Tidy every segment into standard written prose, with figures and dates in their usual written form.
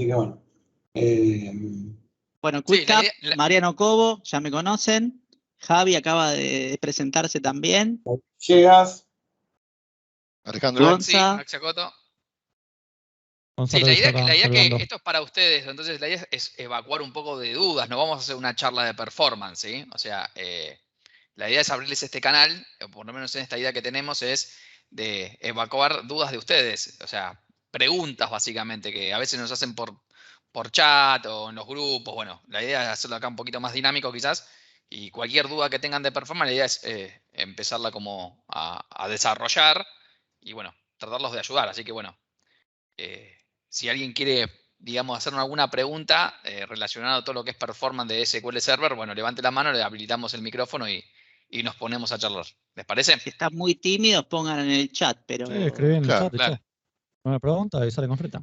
que bueno. Bueno, Sí, QuickUp, Mariano Cobo, ya me conocen. Javi acaba de presentarse también. Llegas. Alejandro. Sí, Gonza. Maxi Acoto. Sí, Gonzalo la idea Vizcarra, es saludando. que esto es para ustedes, entonces la idea es evacuar un poco de dudas, no vamos a hacer una charla de performance, ¿sí? O sea, la idea es abrirles este canal, o por lo menos en esta idea que tenemos, es de evacuar dudas de ustedes, o sea, preguntas básicamente que a veces nos hacen por chat o en los grupos. Bueno, la idea es hacerlo acá un poquito más dinámico quizás, y cualquier duda que tengan de performance, la idea es empezarla como a desarrollar y bueno, tratarlos de ayudar, así que bueno. Si alguien quiere, digamos, hacer alguna pregunta relacionada a todo lo que es performance de SQL Server, bueno, levante la mano, le habilitamos el micrófono y nos ponemos a charlar. ¿Les parece? Si están muy tímidos, pongan en el chat, pero... Sí, escribí en el chat, claro. Una pregunta y sale con freta.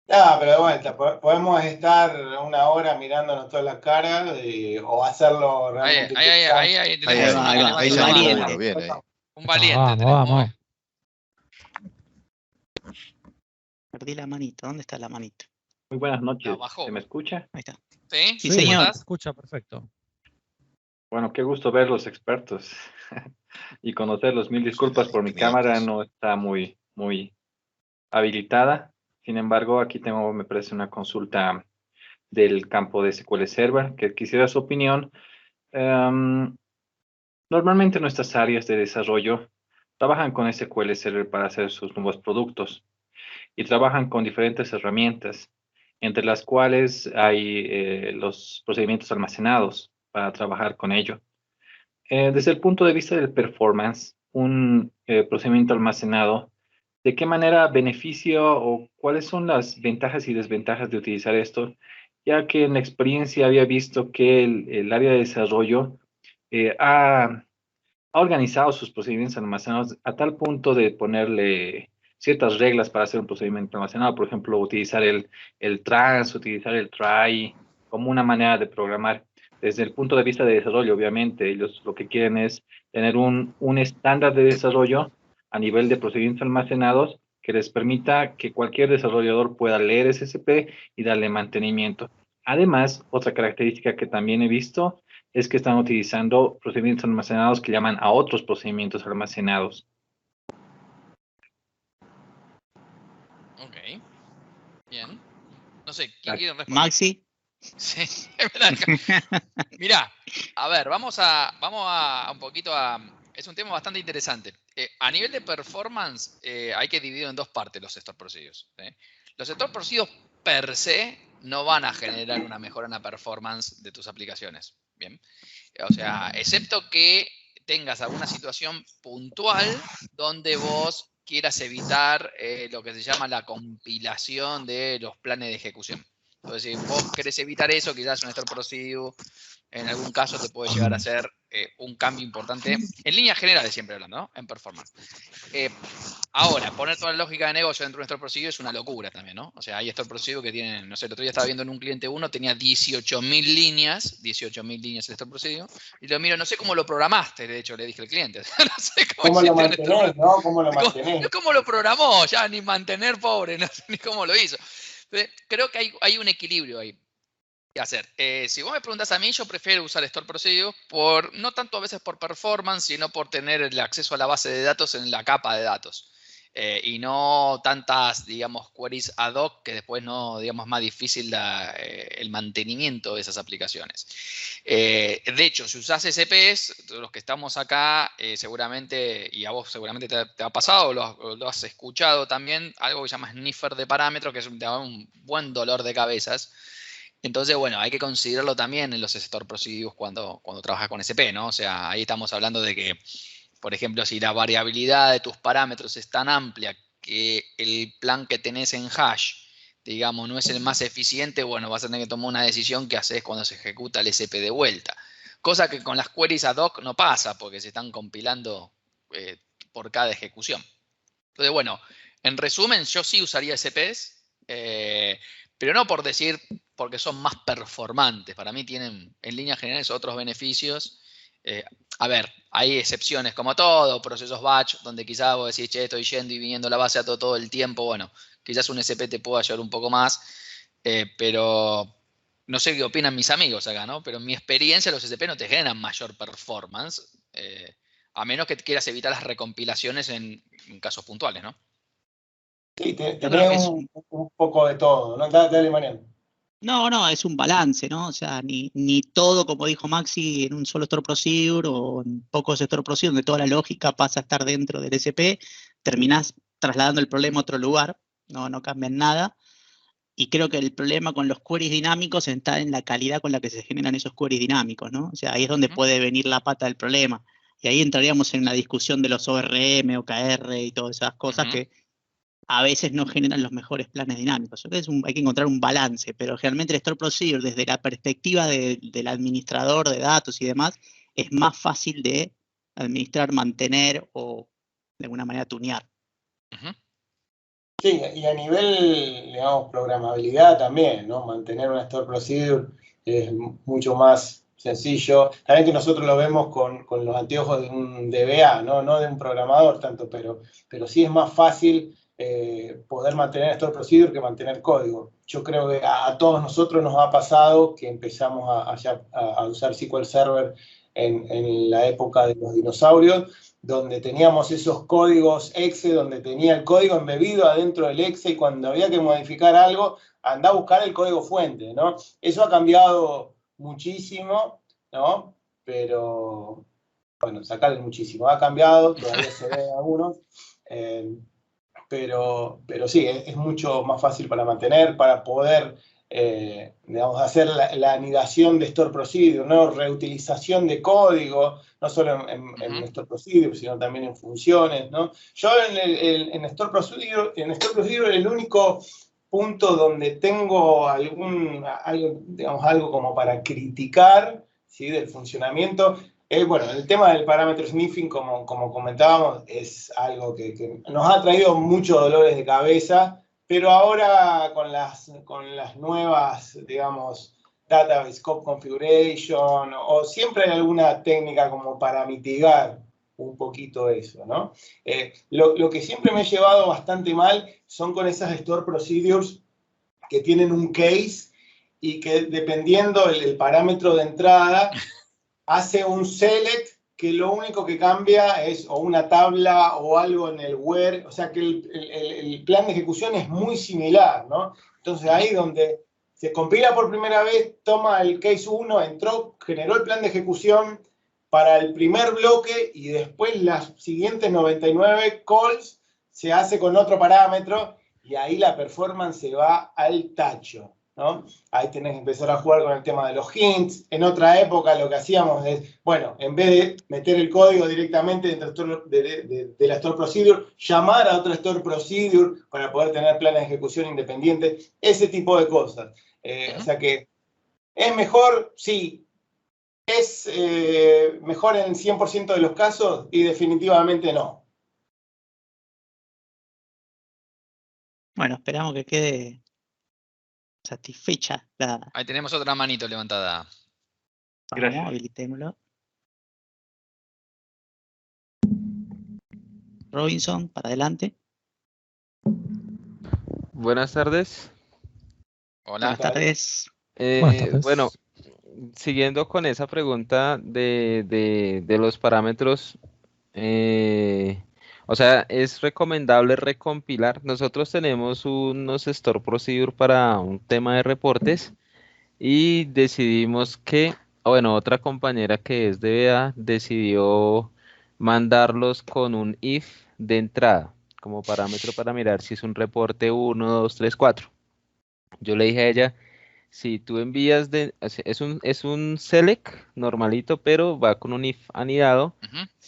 Pero de vuelta, podemos estar una hora mirándonos todas las caras o hacerlo realmente ahí tenemos uno que levanta la mano. Bien, ahí. Un valiente. Vamos, tenemos, vamos. Perdí la manito. ¿Dónde está la manito? Muy buenas noches. Abajo. ¿Se me escucha? Ahí está. ¿Sí? Sí, señor. ¿Estás? Escucha, perfecto. Bueno, qué gusto ver los expertos y conocerlos. Mil disculpas por mi cámara, no está muy habilitada. Sin embargo, aquí tengo, me parece, una consulta del campo de SQL Server, que quisiera su opinión. Normalmente nuestras áreas de desarrollo trabajan con SQL Server para hacer sus nuevos productos y trabajan con diferentes herramientas, entre las cuales hay los procedimientos almacenados para trabajar con ello. Desde el punto de vista del performance, un procedimiento almacenado, ¿de qué manera beneficia o cuáles son las ventajas y desventajas de utilizar esto? Ya que en la experiencia había visto que el área de desarrollo ha organizado sus procedimientos almacenados a tal punto de ponerle ciertas reglas para hacer un procedimiento almacenado. Por ejemplo, utilizar el trans, utilizar el try como una manera de programar. Desde el punto de vista de desarrollo, obviamente, ellos lo que quieren es tener un estándar de desarrollo a nivel de procedimientos almacenados que les permita que cualquier desarrollador pueda leer SSP y darle mantenimiento. Además, otra característica que también he visto es que están utilizando procedimientos almacenados que llaman a otros procedimientos almacenados. Ok. Bien. No sé, ¿quién quiere responder? Maxi. Sí, es verdad. Mirá, a ver, vamos a un poquito a... Es un tema bastante interesante. A nivel de performance, hay que dividir en dos partes los store procedures. Los store procedures per se no van a generar una mejora en la performance de tus aplicaciones. Bien. O sea, excepto que tengas alguna situación puntual donde vos quieras evitar lo que se llama la compilación de los planes de ejecución. Entonces, si vos querés evitar eso, quizás un store procedure en algún caso te puede llegar a ser un cambio importante, en líneas generales siempre hablando, ¿no? En performance. Ahora, poner toda la lógica de negocio dentro de un store procedure es una locura también, ¿no? O sea, hay store procedure que tienen, no sé, el otro día estaba viendo en un cliente uno, tenía 18.000 líneas el store procedure, y lo miro, no sé cómo lo programaste, de hecho, le dije al cliente. No sé cómo lo mantenés, ¿no? ¿Cómo lo mantenés? No cómo lo programó, ya ni mantener, pobre, no sé ni cómo lo hizo. Entonces, creo que hay un equilibrio ahí que hacer. Si vos me preguntas a mí, yo prefiero usar Store Procedure no tanto a veces por performance, sino por tener el acceso a la base de datos en la capa de datos. Y no tantas, digamos, queries ad hoc que después no, digamos, es más difícil el mantenimiento de esas aplicaciones. De hecho, si usás SPS, los que estamos acá, seguramente, y a vos seguramente te ha pasado, lo has escuchado también, algo que se llama sniffer de parámetros, que es un buen dolor de cabezas. Entonces, bueno, hay que considerarlo también en los store procedures cuando trabajas con SP, ¿no? O sea, ahí estamos hablando de que, por ejemplo, si la variabilidad de tus parámetros es tan amplia que el plan que tenés en hash, digamos, no es el más eficiente, bueno, vas a tener que tomar una decisión que haces cuando se ejecuta el SP de vuelta. Cosa que con las queries ad hoc no pasa, porque se están compilando por cada ejecución. Entonces, bueno, en resumen, yo sí usaría SPs, pero no por decir porque son más performantes. Para mí tienen, en líneas generales, otros beneficios. A ver, hay excepciones como todo, procesos batch, donde quizás vos decís, che, estoy yendo y viniendo la base a todo el tiempo. Bueno, quizás un SP te pueda ayudar un poco más. Pero no sé qué opinan mis amigos acá, ¿no? Pero en mi experiencia los SSP no te generan mayor performance, a menos que quieras evitar las recompilaciones en casos puntuales, ¿no? Sí, Yo creo que es un poco de todo, ¿no? Dale, Mariano. No, es un balance, ¿no? O sea, ni todo, como dijo Maxi, en un solo store procedure o en pocos store procedure, donde toda la lógica pasa a estar dentro del SP, terminás trasladando el problema a otro lugar, no cambian nada. Y creo que el problema con los queries dinámicos está en la calidad con la que se generan esos queries dinámicos, ¿no? O sea, ahí es donde puede venir la pata del problema. Y ahí entraríamos en la discusión de los ORM, OKR y todas esas cosas que a veces no generan los mejores planes dinámicos. Entonces hay que encontrar un balance, pero generalmente el store procedure, desde la perspectiva del administrador de datos y demás, es más fácil de administrar, mantener o de alguna manera tunear. Sí, y a nivel, digamos, programabilidad también, ¿no? Mantener una store procedure es mucho más sencillo. También que nosotros lo vemos con los anteojos de un DBA, ¿no? No de un programador tanto, pero sí es más fácil poder mantener store procedure que mantener código. Yo creo que a todos nosotros nos ha pasado que empezamos a usar SQL Server en la época de los dinosaurios, donde teníamos esos códigos exe, donde tenía el código embebido adentro del exe y cuando había que modificar algo, andá a buscar el código fuente, ¿no? Eso ha cambiado muchísimo, ¿no? Pero, bueno, sacarle muchísimo. Ha cambiado, todavía se ven algunos, pero sí, es mucho más fácil para mantener, para poder, digamos, hacer la anidación de store procedure, ¿no? Reutilización de código, no solo en store procedure, sino también en funciones, ¿no? Yo en store procedure, el único punto donde tengo algo como para criticar, ¿sí? Del funcionamiento. Bueno, el tema del parámetro sniffing, como comentábamos, es algo que nos ha traído muchos dolores de cabeza, pero ahora con las nuevas, digamos, database scope configuration, o siempre hay alguna técnica como para mitigar un poquito eso, ¿no? Lo que siempre me he llevado bastante mal son con esas store procedures que tienen un case y que dependiendo el parámetro de entrada, hace un select que lo único que cambia es o una tabla o algo en el where, o sea que el plan de ejecución es muy similar, ¿no? Entonces ahí donde se compila por primera vez, toma el case 1, entró, generó el plan de ejecución para el primer bloque y después las siguientes 99 calls se hace con otro parámetro y ahí la performance se va al tacho, ¿no? Ahí tenés que empezar a jugar con el tema de los hints. En otra época lo que hacíamos es, bueno, en vez de meter el código directamente dentro de la store procedure, llamar a otra store procedure para poder tener planes de ejecución independientes, ese tipo de cosas. O sea que, ¿es mejor? Sí. ¿Es mejor en 100% de los casos? Y definitivamente no. Bueno, esperamos que quede satisfecha la... Ahí tenemos otra manito levantada. Gracias. Vamos, habilitémoslo. Robinson, para adelante. Buenas tardes. Hola. Buenas tardes. Buenas tardes. Bueno, siguiendo con esa pregunta de los parámetros, o sea, ¿es recomendable recompilar? Nosotros tenemos unos store procedure para un tema de reportes y decidimos que, bueno, otra compañera que es DBA decidió mandarlos con un if de entrada como parámetro para mirar si es un reporte 1, 2, 3, 4. Yo le dije a ella, si tú envías es un select normalito, pero va con un if anidado,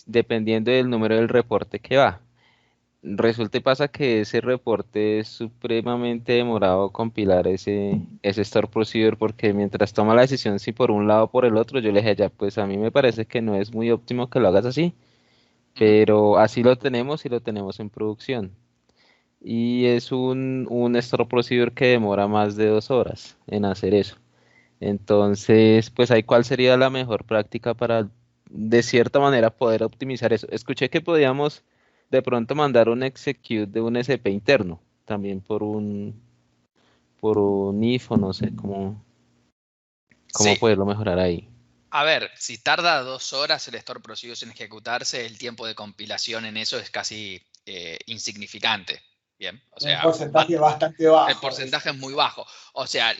dependiendo del número del reporte que va. Resulta y pasa que ese reporte es supremamente demorado compilar ese store procedure, porque mientras toma la decisión si por un lado o por el otro, yo le dije ya, pues a mí me parece que no es muy óptimo que lo hagas así, pero así lo tenemos y lo tenemos en producción. Y es un store procedure que demora más de 2 horas en hacer eso. Entonces, pues ahí cuál sería la mejor práctica para, de cierta manera, poder optimizar eso. Escuché que podíamos de pronto mandar un execute de un SP interno, también por por un if o no sé cómo Sí. poderlo mejorar ahí. A ver, si tarda 2 horas el store procedures en ejecutarse, el tiempo de compilación en eso es casi insignificante. Bien, o sea, un porcentaje bastante bajo. el porcentaje es muy bajo. O sea,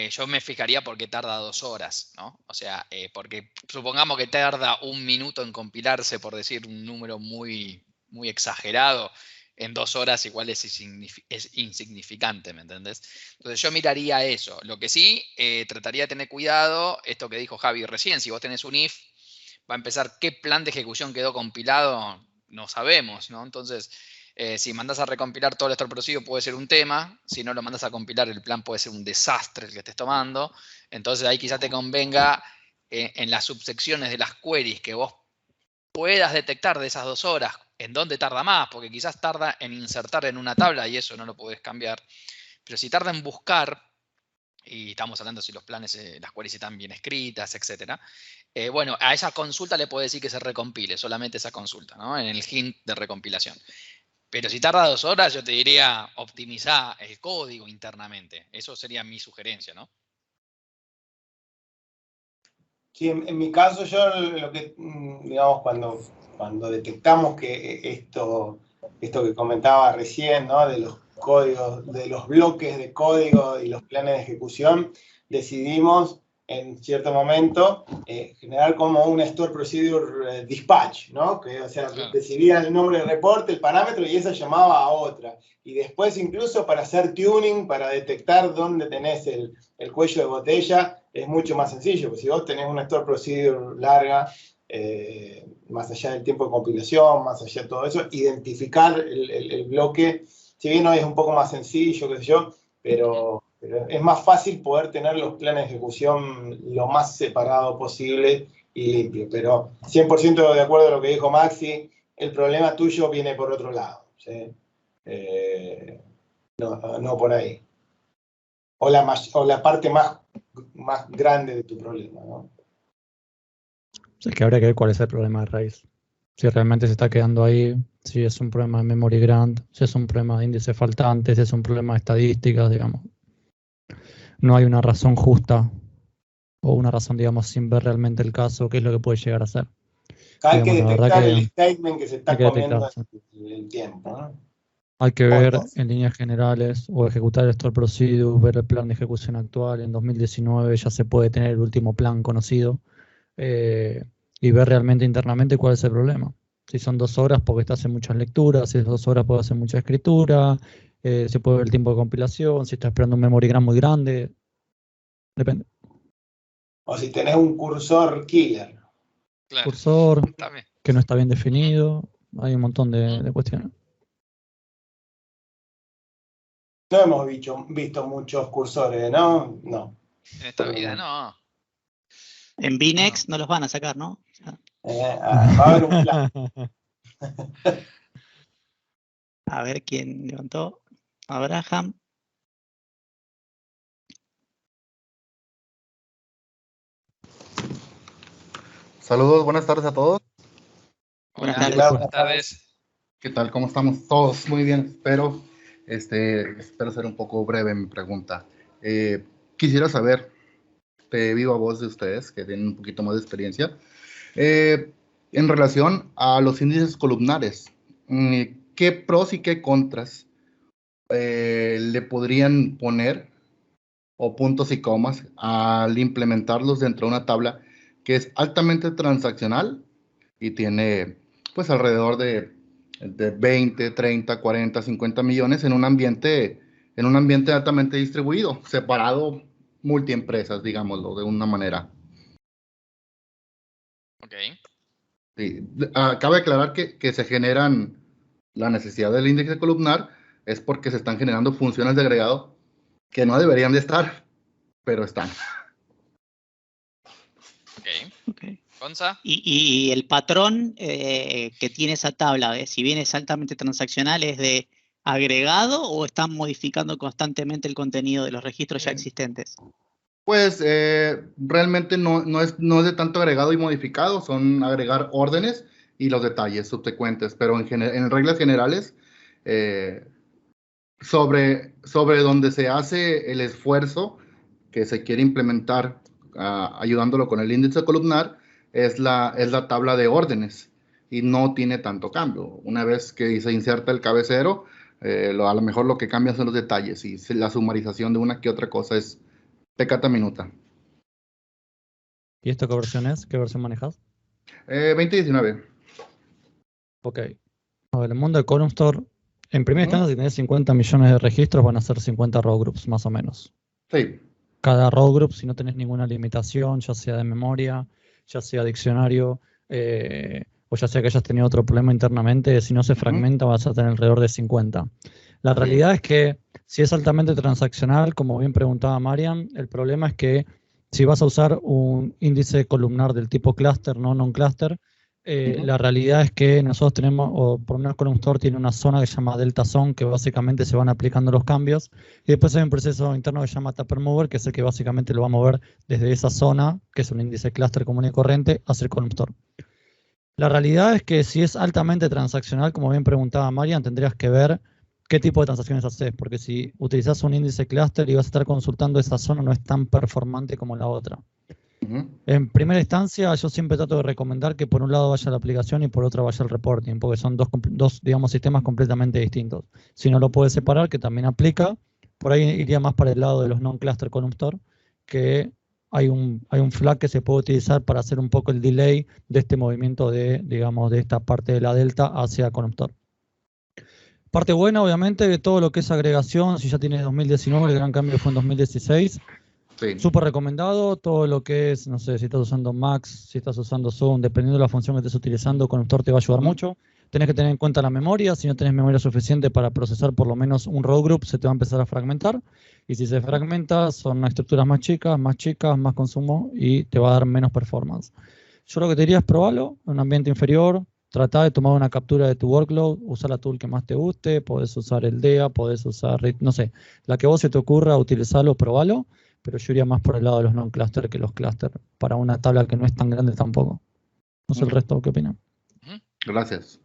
yo me fijaría por qué tarda 2 horas, ¿no? O sea, porque supongamos que tarda 1 minuto en compilarse, por decir un número muy, muy exagerado, en 2 horas igual es insignificante, ¿me entendés? Entonces yo miraría eso. Lo que sí, trataría de tener cuidado, esto que dijo Javi recién, si vos tenés un if, va a empezar qué plan de ejecución quedó compilado, no sabemos, ¿no? Entonces, si mandas a recompilar todo el store procedure puede ser un tema, si no lo mandas a compilar el plan puede ser un desastre el que estés tomando, entonces ahí quizás te convenga en las subsecciones de las queries que vos puedas detectar de esas 2 horas en dónde tarda más, porque quizás tarda en insertar en una tabla y eso no lo podés cambiar, pero si tarda en buscar, y estamos hablando si los planes, las queries están bien escritas, etc. Bueno, a esa consulta le puede decir que se recompile, solamente esa consulta, ¿no? En el hint de recompilación. Pero si tarda 2 horas, yo te diría optimizar el código internamente. Eso sería mi sugerencia, ¿no? Sí, en mi caso yo lo que, digamos, cuando detectamos que esto que comentaba recién, ¿no? De los códigos, de los bloques de código y los planes de ejecución, decidimos en cierto momento generar como un store procedure dispatch, ¿no? Que, o sea, Claro. recibía el nombre del reporte, el parámetro, y esa llamaba a otra. Y después incluso para hacer tuning, para detectar dónde tenés el cuello de botella, es mucho más sencillo, porque si vos tenés una store procedure larga, más allá del tiempo de compilación, más allá de todo eso, identificar el bloque, si bien hoy es un poco más sencillo, qué sé yo, pero es más fácil poder tener los planes de ejecución lo más separado posible y limpio. Pero 100% de acuerdo a lo que dijo Maxi, el problema tuyo viene por otro lado, ¿sí? No por ahí. O la parte más grande de tu problema, ¿no? Es que habría que ver cuál es el problema de raíz. Si realmente se está quedando ahí, si es un problema de memory grant, si es un problema de índice faltante, si es un problema de estadísticas, digamos. No hay una razón justa o una razón, digamos, sin ver realmente el caso, qué es lo que puede llegar a ser. Hay que Digamos, la verdad detectar que el statement que se está hay que comiendo detectarse. el tiempo, ¿no? Hay que ver Otros. en líneas generales o ejecutar el store procedure, ver el plan de ejecución actual. En 2019 ya se puede tener el último plan conocido y ver realmente internamente cuál es el problema. Si son 2 horas porque estás haciendo muchas lecturas, si es 2 horas porque hacer mucha escritura, se puede ver el tiempo de compilación, si estás esperando un memory grant muy grande, depende. O si tenés un cursor killer. Claro. Cursor También. que no está bien definido, hay un montón de cuestiones. No hemos visto muchos cursores, ¿no? No. En esta vida no. En Binex no los van a sacar, ¿no? O sea, Va a haber un plan. a ver quién levantó. Abraham. Saludos, buenas tardes a todos. Buenas Hola, tardes. buenas tardes. ¿Qué tal? ¿Cómo estamos? Todos muy bien, espero ser un poco breve en mi pregunta. Quisiera saber, de viva voz de ustedes, que tienen un poquito más de experiencia, en relación a los índices columnares, ¿qué pros y qué contras le podrían poner, o puntos y comas, al implementarlos dentro de una tabla que es altamente transaccional y tiene pues alrededor de 20, 30, 40, 50 millones en un ambiente altamente distribuido, separado multiempresas, digámoslo de una manera? Ok. Sí. Cabe aclarar que se generan, la necesidad del índice columnar es porque se están generando funciones de agregado que no deberían de estar, pero están. Ok. Gonza. Y el patrón que tiene esa tabla, si bien es altamente transaccional, ¿es de agregado o están modificando constantemente el contenido de los registros ya existentes? Pues realmente no es de tanto agregado y modificado, son agregar órdenes y los detalles subsecuentes, pero en reglas generales sobre donde se hace el esfuerzo que se quiere implementar, ayudándolo con el índice columnar, es la tabla de órdenes y no tiene tanto cambio. Una vez que se inserta el cabecero, a lo mejor lo que cambia son los detalles y la sumarización de una que otra cosa es peccata minuta. ¿Y esto qué versión es? ¿Qué versión manejas? 2019. Ok. A ver, el mundo de Column Store, en primera instancia, si tenés 50 millones de registros, van a ser 50 row groups, más o menos. Sí. Cada row group, si no tenés ninguna limitación, ya sea de memoria, ya sea diccionario, o ya sea que hayas tenido otro problema internamente, si no se fragmenta vas a tener alrededor de 50. La realidad es que si es altamente transaccional, como bien preguntaba Marian, el problema es que si vas a usar un índice columnar del tipo cluster, no non-cluster, la realidad es que nosotros tenemos, o por lo menos Column Store tiene una zona que se llama Delta Zone, que básicamente se van aplicando los cambios, y después hay un proceso interno que se llama Tapper Mover, que es el que básicamente lo va a mover desde esa zona, que es un índice cluster común y corriente, hacia el Column Store. La realidad es que si es altamente transaccional, como bien preguntaba Marian, tendrías que ver qué tipo de transacciones haces, porque si utilizas un índice cluster y vas a estar consultando esa zona, no es tan performante como la otra. En primera instancia, yo siempre trato de recomendar que por un lado vaya la aplicación y por otro vaya el reporting, porque son dos digamos, sistemas completamente distintos. Si no lo puedes separar, que también aplica, por ahí iría más para el lado de los non-cluster Column Store, que hay un flag que se puede utilizar para hacer un poco el delay de este movimiento de, digamos, de esta parte de la delta hacia Column Store. Parte buena, obviamente, de todo lo que es agregación, si ya tienes 2019, el gran cambio fue en 2016. Sí. Súper recomendado, todo lo que es, no sé, si estás usando Max, si estás usando Zoom, dependiendo de la función que estés utilizando, Column Store te va a ayudar mucho. Tenés que tener en cuenta la memoria, si no tenés memoria suficiente para procesar por lo menos un row group, se te va a empezar a fragmentar. Y si se fragmenta, son estructuras más chicas, más consumo y te va a dar menos performance. Yo lo que te diría es probarlo en un ambiente inferior, tratar de tomar una captura de tu workload, usar la tool que más te guste, podés usar el DEA, podés usar, no sé, la que vos se te ocurra, utilizarlo, probalo. Pero yo iría más por el lado de los non-cluster que los cluster, para una tabla que no es tan grande tampoco. No sé el resto, ¿qué opinan? Gracias.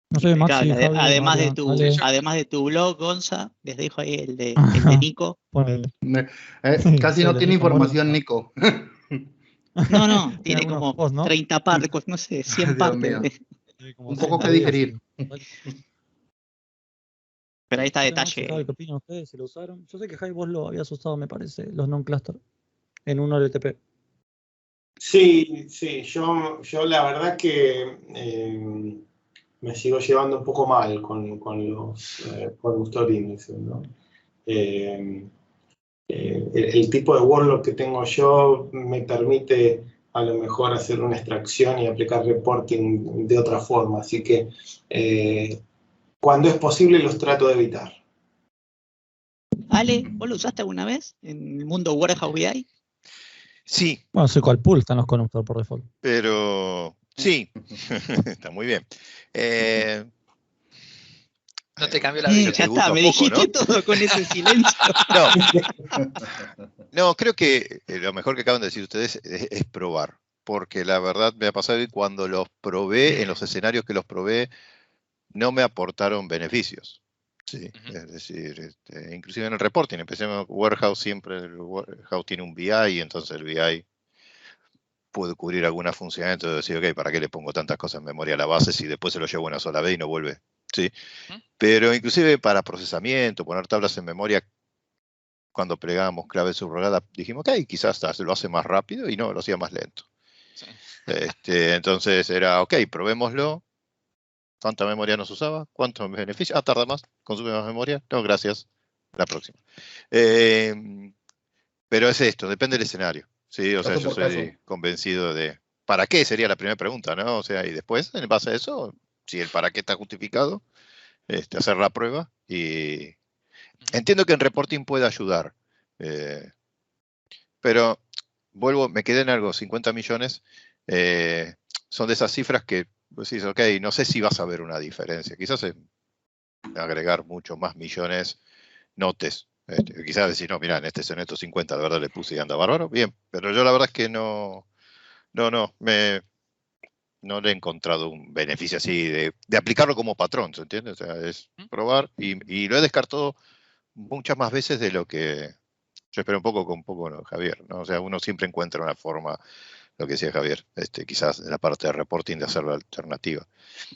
No sé, Maxi, claro, Javi, además, Marian, además de tu blog, Gonza, les dejo ahí el de Nico. Casi no tiene información, Nico. No, tiene como post, ¿no? 30 partes, no sé, 100 partes. Un poco que digerir. Pero ahí está detalle. Javi, ¿qué opinan ustedes? ¿Se lo usaron? Yo sé que Javi vos lo habías usado, me parece, los non-cluster, en un OLTP. Sí, yo la verdad que me sigo llevando un poco mal con los Column Store índices, ¿no? El tipo de workload que tengo yo me permite a lo mejor hacer una extracción y aplicar reporting de otra forma, así que cuando es posible los trato de evitar. Ale, ¿vos lo usaste alguna vez en el mundo Warehouse BI? Sí. Bueno, SQL Pool están los Column Store por default. Pero sí, está muy bien. No te cambio la vida. Ya está, me dijiste todo con ese silencio. No, creo que lo mejor que acaban de decir ustedes es probar. Porque la verdad me ha pasado que cuando los probé, en los escenarios que los probé, no me aportaron beneficios. Sí, es decir, inclusive en el reporting, empecemos Warehouse, siempre el Warehouse tiene un BI y entonces el BI puede cubrir alguna funcionalidad, entonces decir, ok, ¿para qué le pongo tantas cosas en memoria a la base si después se lo llevo una sola vez y no vuelve? Sí. Pero inclusive para procesamiento, poner tablas en memoria, cuando plegábamos clave subrogada, dijimos, ok, quizás se lo hace más rápido y no, lo hacía más lento. Sí. Entonces era, ok, probémoslo. ¿Cuánta memoria nos usaba? ¿Cuántos beneficios? Ah, tarda más, consume más memoria. No, gracias. La próxima. Pero es esto, depende del escenario. Sí, o sea, yo soy convencido de ¿para qué? Sería la primera pregunta, ¿no? O sea, y después, en base a eso, si el para qué está justificado, hacer la prueba. Y entiendo que en reporting puede ayudar. Pero vuelvo, me quedé en algo, 50 millones. Son de esas cifras que pues decís, ok, no sé si vas a ver una diferencia. Quizás agregar muchos más millones notes. Quizás decir, no, mira, en este soneto 50 de verdad le puse y anda bárbaro. Bien, pero yo la verdad es que no, no le he encontrado un beneficio así de aplicarlo como patrón, ¿se entiende? O sea, es probar y lo he descartado muchas más veces de lo que yo espero un poco, ¿no, Javier? ¿No? O sea, uno siempre encuentra una forma, lo que decía Javier, quizás en la parte de reporting de hacer la alternativa.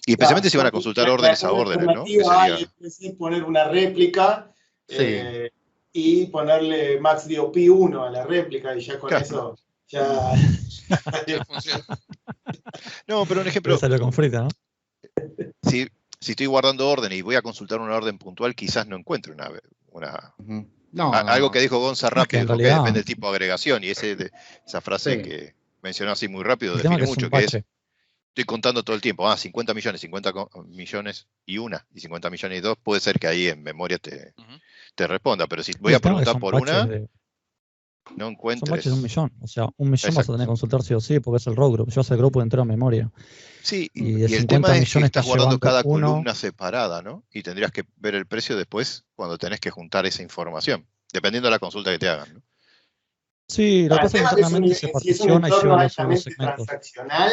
Y especialmente si van a consultar órdenes a órdenes, ¿no? Que sería... Es poner una réplica y ponerle max DOP 1 a la réplica y ya con eso ya funciona. No, pero un ejemplo... Salió con frita, ¿no? Si estoy guardando orden y voy a consultar una orden puntual, quizás no encuentre algo que dijo Gonza rápido, porque depende del tipo de agregación, y esa frase que mencionó así muy rápido define mucho, que es, estoy contando todo el tiempo, 50 millones y 50 millones y 2, puede ser que ahí en memoria te responda, pero si voy a preguntar por una, no encuentres... Son baches de 1 millón, o sea, 1 millón vas a tener que consultar sí o sí, porque es el row group, llevas el grupo entero a memoria. Sí, y el tema es que estás guardando cada columna separada, ¿no? Y tendrías que ver el precio después cuando tenés que juntar esa información, dependiendo de la consulta que te hagan, ¿no? Sí, lo que pasa es que internamente se particiona y lleva los segmentos. Transaccional,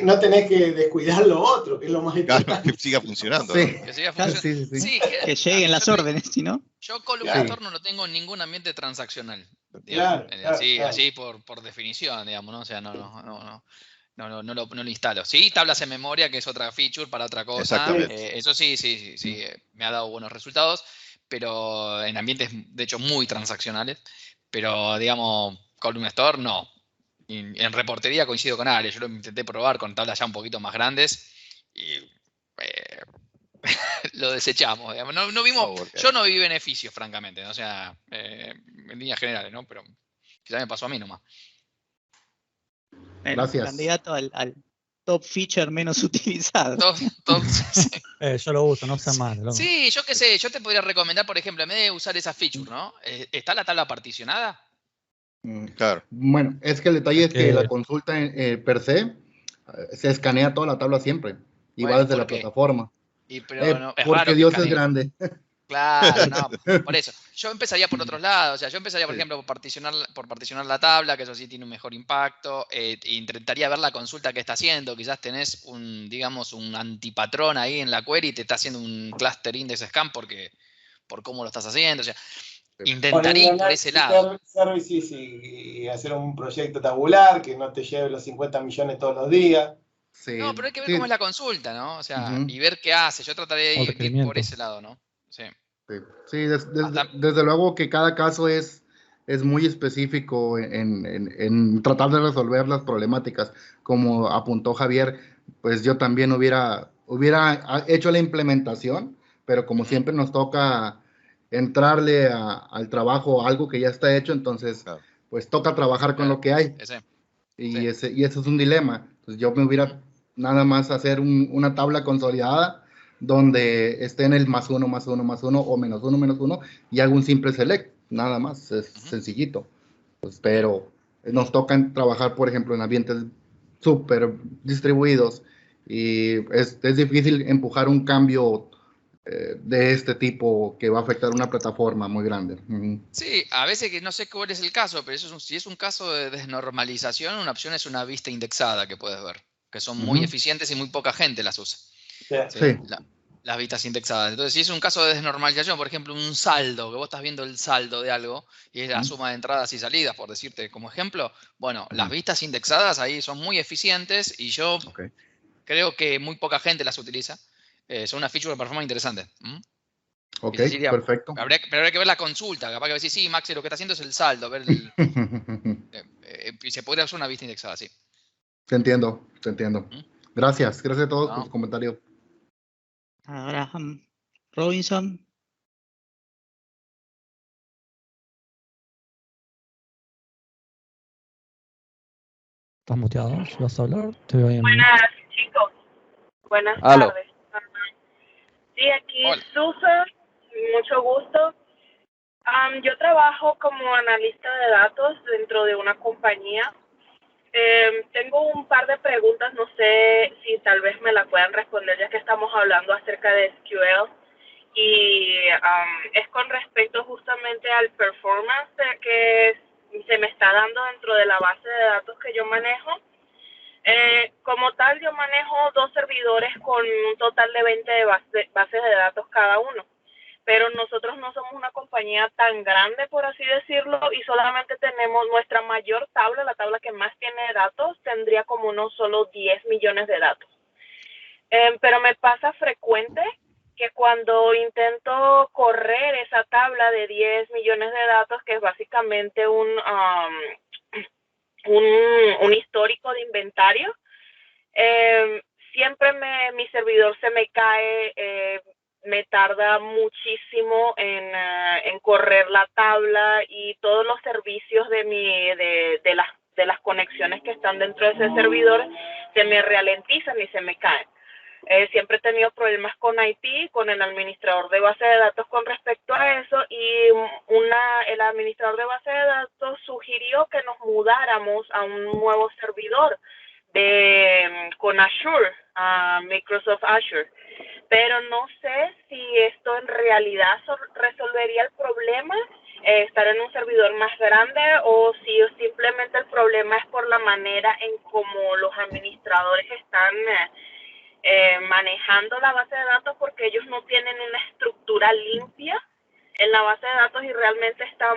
no tenés que descuidar lo otro, que es lo más importante. Claro, que siga funcionando. Sí. ¿No? Que siga funcionando. Sí, que lleguen las órdenes, ¿sí, no? Yo columna store no lo tengo en ningún ambiente transaccional. Así por definición, digamos, ¿no? O sea, no lo instalo. Sí, tablas en memoria, que es otra feature para otra cosa. Exactamente. Eso sí, me ha dado buenos resultados, pero en ambientes, de hecho, muy transaccionales. Pero, digamos, column store, no. En reportería coincido con Ale. Yo lo intenté probar con tablas ya un poquito más grandes y lo desechamos. Digamos. Yo no vi beneficios, francamente. O sea, en líneas generales, ¿no? Pero quizás me pasó a mí nomás. Gracias. Candidato al top feature menos utilizado. Yo lo uso, no sea mal. ¿No? Sí, yo qué sé, yo te podría recomendar, por ejemplo, en vez de usar esa feature, ¿no? ¿Está la tabla particionada? Claro. Bueno, es que el detalle es que la consulta per se escanea toda la tabla siempre y va desde la plataforma. Porque Dios es grande. Claro, no, por eso. Yo empezaría por otros lados, o sea, yo empezaría, por ejemplo, por particionar la tabla, que eso sí tiene un mejor impacto, intentaría ver la consulta que está haciendo, quizás tenés un antipatrón ahí en la query y te está haciendo un cluster index scan por cómo lo estás haciendo, o sea, intentaría ir por ese lado. Services y hacer un proyecto tabular que no te lleve los 50 millones todos los días. Sí, no, pero hay que ver cómo es la consulta, ¿no? O sea, y ver qué hace. Yo trataré de ir por ese lado, ¿no? Sí, desde luego que cada caso es muy específico en tratar de resolver las problemáticas. Como apuntó Javier, pues yo también hubiera hecho la implementación, pero como siempre nos toca entrarle al trabajo algo que ya está hecho, entonces pues toca trabajar con lo que hay. Y eso es un dilema. Pues yo me hubiera nada más hacer una tabla consolidada donde esté en el +1, +1, +1 o -1, -1 y hago un simple select, nada más, es sencillito. Pues, pero nos toca trabajar, por ejemplo, en ambientes súper distribuidos y es difícil empujar un cambio de este tipo que va a afectar una plataforma muy grande. Sí, a veces que no sé cuál es el caso, pero si es un caso de desnormalización, una opción es una vista indexada que puedes ver, que son muy eficientes y muy poca gente las usa. Sí. Las vistas indexadas. Entonces, si es un caso de desnormalización, por ejemplo, un saldo, que vos estás viendo el saldo de algo, y es la suma de entradas y salidas, por decirte como ejemplo, bueno, las vistas indexadas ahí son muy eficientes y yo creo que muy poca gente las utiliza. Son una feature de performance interesante. Ok, perfecto. Pero habría que ver la consulta, capaz que decir, sí, Maxi, lo que está haciendo es el saldo, ver y se podría usar una vista indexada, sí. Te entiendo. Gracias a todos por su comentario. Ahora, Robinson. ¿Estás muteado? Si vas a hablar, te veo bien. Buenas, chicos. Buenas tardes. Sí, aquí Susa, mucho gusto. Yo trabajo como analista de datos dentro de una compañía. Tengo un par de preguntas, no sé si tal vez me la puedan responder ya que estamos hablando acerca de SQL y es con respecto justamente al performance que se me está dando dentro de la base de datos que yo manejo. Como tal, yo manejo 2 servidores con un total de 20 bases de datos cada uno. Pero nosotros no somos una compañía tan grande, por así decirlo, y solamente tenemos nuestra mayor tabla, la tabla que más tiene datos, tendría como unos solo 10 millones de datos. Pero me pasa frecuente que cuando intento correr esa tabla de 10 millones de datos, que es básicamente un histórico de inventario, siempre mi servidor se me cae, me tarda muchísimo en correr la tabla y todos los servicios de las conexiones que están dentro de ese servidor se me ralentizan y se me caen. Siempre he tenido problemas con IT, con el administrador de base de datos con respecto a eso, y el administrador de base de datos sugirió que nos mudáramos a un nuevo servidor con Azure, Microsoft Azure. Pero no sé si esto en realidad resolvería el problema, estar en un servidor más grande, o si simplemente el problema es por la manera en cómo los administradores están manejando la base de datos, porque ellos no tienen una estructura limpia en la base de datos y realmente está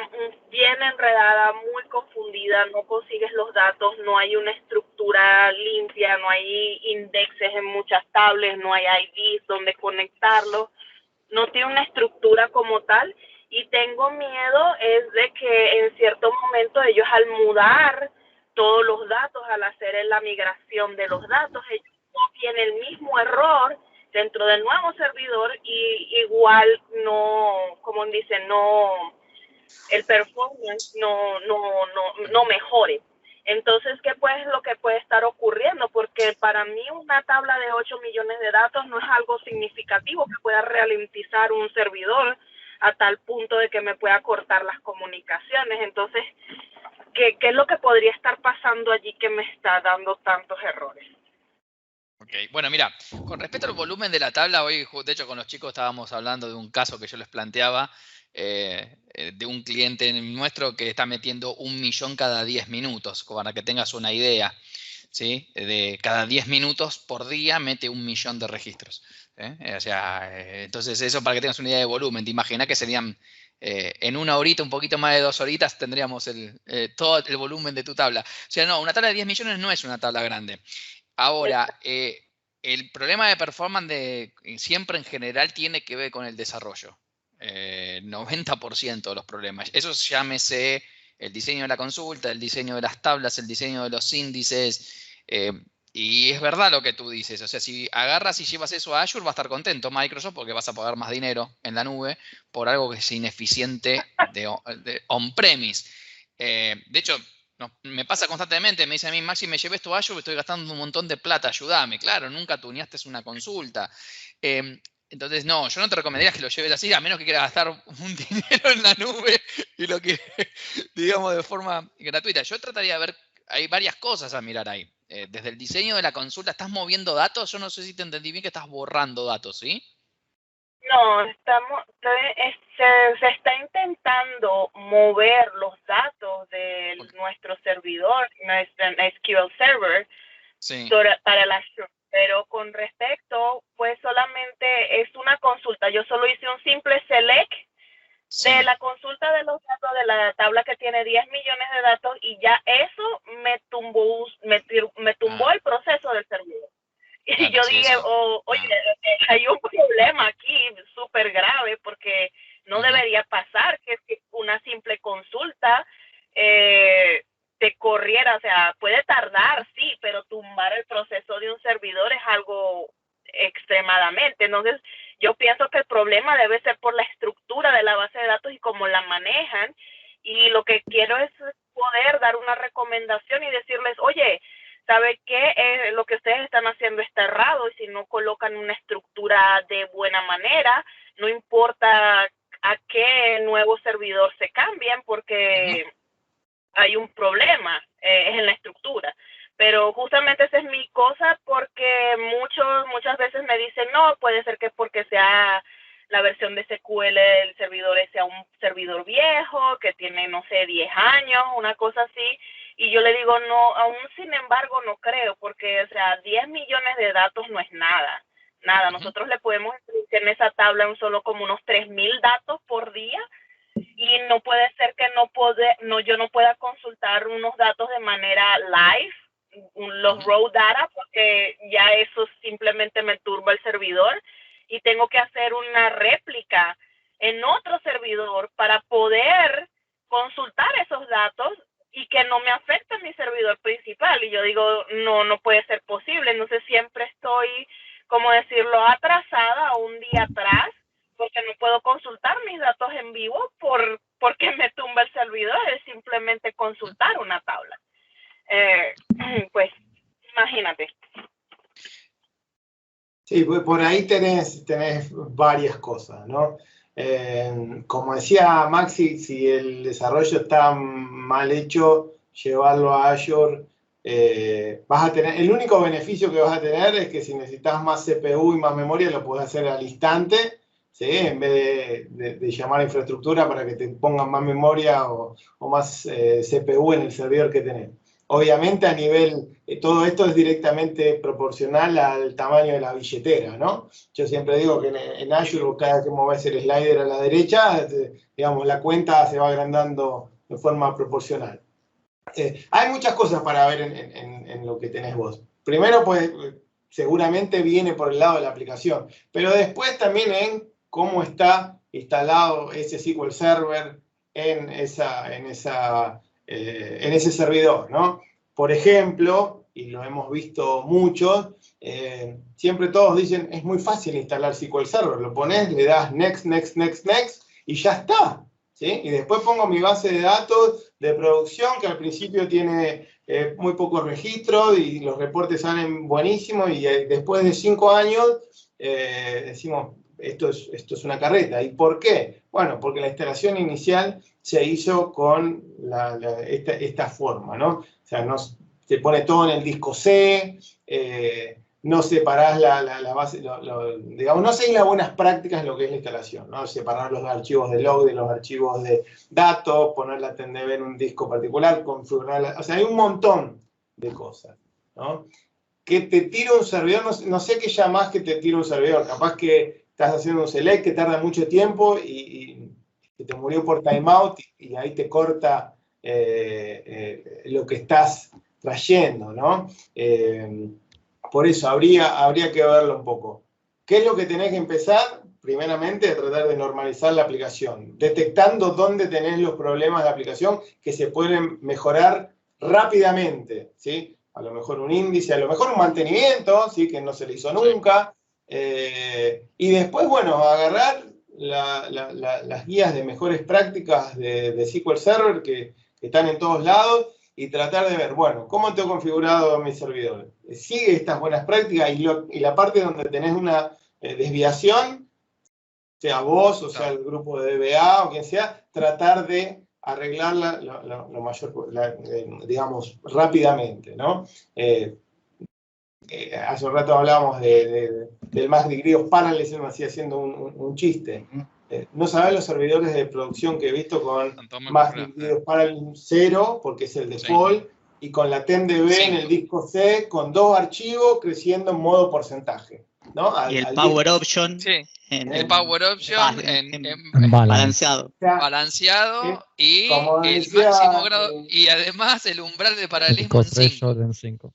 bien enredada, muy confundida, no consigues los datos, no hay una estructura limpia, no hay indexes en muchas tablas, no hay IDs donde conectarlos, no tiene una estructura como tal, y tengo miedo es de que en cierto momento ellos, al mudar todos los datos, al hacer la migración de los datos, ellos copien el mismo error dentro del nuevo servidor y igual no, como dicen, no, el performance no mejore. Entonces, ¿qué es lo que puede estar ocurriendo? Porque para mí una tabla de 8 millones de datos no es algo significativo que pueda ralentizar un servidor a tal punto de que me pueda cortar las comunicaciones. Entonces, ¿qué es lo que podría estar pasando allí que me está dando tantos errores? Ok, bueno, mira, con respecto al volumen de la tabla, hoy de hecho con los chicos estábamos hablando de un caso que yo les planteaba, de un cliente nuestro que está metiendo 1 millón cada 10 minutos, para que tengas una idea, ¿sí? De cada 10 minutos por día mete 1 millón de registros. O sea, entonces eso para que tengas una idea de volumen, te imaginas que serían en 1 horita, un poquito más de 2 horitas, tendríamos todo el volumen de tu tabla. O sea, no, una tabla de 10 millones no es una tabla grande. Ahora, el problema de performance siempre en general tiene que ver con el desarrollo. 90% de los problemas. Eso llámese el diseño de la consulta, el diseño de las tablas, el diseño de los índices. Y es verdad lo que tú dices. O sea, si agarras y llevas eso a Azure, va a estar contento Microsoft porque vas a pagar más dinero en la nube por algo que es ineficiente de on-premise. De hecho, no, me pasa constantemente, me dice a mí, Maxi, me llevé esto a Azure, estoy gastando un montón de plata, ayúdame. Claro, nunca tuneaste una consulta. Entonces, no, yo no te recomendaría que lo lleves así, a menos que quieras gastar un dinero en la nube y lo que, digamos, de forma gratuita. Yo trataría de ver, hay varias cosas a mirar ahí. Desde el diseño de la consulta, ¿estás moviendo datos? Yo no sé si te entendí bien que estás borrando datos, ¿sí? No, se está intentando mover los datos de nuestro servidor, nuestro SQL Server, sí, para el Azure. Pero con respecto, pues solamente es una consulta. Yo solo hice un simple select de la consulta de los datos de la tabla que tiene 10 millones de datos y ya eso me tumbó el proceso del servidor. Y claro, yo sí, dije, oye, hay un problema aquí súper grave porque no debería pasar que una simple consulta te corriera. O sea, puede tardar, sí, pero tumbar el proceso de un servidor es algo extremadamente. Entonces, yo pienso que el problema debe ser por la estructura de la base de datos y cómo la manejan. Y lo que quiero es poder dar una recomendación y decirles, oye, ¿sabe qué? Lo que ustedes están haciendo está errado, y si no colocan una estructura de buena manera, no importa a qué nuevo servidor se cambien, porque hay un problema, es en la estructura. Pero justamente esa es mi cosa, porque muchas veces me dicen, no, puede ser que porque sea la versión de SQL el servidor sea un servidor viejo, que tiene, no sé, 10 años, una cosa así. Y yo le digo, no, aún sin embargo no creo, porque, o sea, 10 millones de datos no es nada. Nada, nosotros le podemos escribir en esa tabla solo como unos 3,000 datos por día, y no puede ser que yo no pueda consultar unos datos de manera live, los raw data, porque ya eso simplemente me turba el servidor y tengo que hacer una réplica en otro servidor para poder consultar esos datos y que no me afecte mi servidor principal. Y yo digo, no puede ser posible. Entonces siempre estoy, como decirlo, atrasada o un día atrás, porque no puedo consultar mis datos en vivo porque me tumba el servidor. Es simplemente consultar una tabla. Pues imagínate. Sí, por ahí tenés varias cosas, ¿no? Como decía Maxi, si el desarrollo está mal hecho, llevarlo a Azure, vas a tener, el único beneficio que vas a tener es que si necesitas más CPU y más memoria, lo puedes hacer al instante, ¿sí? En vez de llamar a infraestructura para que te pongan más memoria o más CPU en el servidor que tenés. Obviamente a nivel, todo esto es directamente proporcional al tamaño de la billetera, ¿no? Yo siempre digo que en Azure, cada vez que mueves el slider a la derecha, digamos, la cuenta se va agrandando de forma proporcional. Hay muchas cosas para ver en lo que tenés vos. Primero, pues, seguramente viene por el lado de la aplicación, pero después también en cómo está instalado ese SQL Server en ese servidor, ¿no? Por ejemplo, y lo hemos visto muchos, siempre todos dicen, es muy fácil instalar SQL Server, lo pones, le das next, next, next, next, y ya está, ¿sí? Y después pongo mi base de datos de producción, que al principio tiene muy pocos registros, y los reportes salen buenísimos, y después de 5 años, decimos, esto es una carreta. ¿Y por qué? Bueno, porque la instalación inicial se hizo con esta forma, ¿no? O sea, se pone todo en el disco C, no separás la base, digamos, no seguís las buenas prácticas en lo que es la instalación, ¿no? Separar los archivos de log de los archivos de datos, poner la TNDB en un disco particular, configurarla, o sea, hay un montón de cosas, ¿no? Que te tira un servidor, no sé qué llamás que te tira un servidor, capaz que estás haciendo un select que tarda mucho tiempo y te murió por timeout y ahí te corta lo que estás trayendo, ¿no? Por eso habría que verlo un poco. ¿Qué es lo que tenés que empezar? Primeramente, a tratar de normalizar la aplicación, detectando dónde tenés los problemas de la aplicación que se pueden mejorar rápidamente, ¿sí? A lo mejor un índice, a lo mejor un mantenimiento, ¿sí? Que no se le hizo nunca. Y después, bueno, agarrar las guías de mejores prácticas de SQL Server que están en todos lados y tratar de ver, bueno, ¿cómo tengo configurado mi servidor? ¿Sigue estas buenas prácticas? Y la parte donde tenés una desviación, sea vos o sea el grupo de DBA o quien sea, tratar de arreglarla lo mayor, digamos, rápidamente, ¿no? Hace un rato hablábamos del Mac de Griegos Parallels, me hacía haciendo un chiste. No sabés los servidores de producción que he visto con Mac de Griegos Parallels 0, porque es el default, y con la TNDB en el disco C, con 2 archivos creciendo en modo porcentaje, ¿no? Y el Power Option. Sí. El Power Option balanceado. Y el decía, máximo grado, y además el umbral de paralelismo en 5.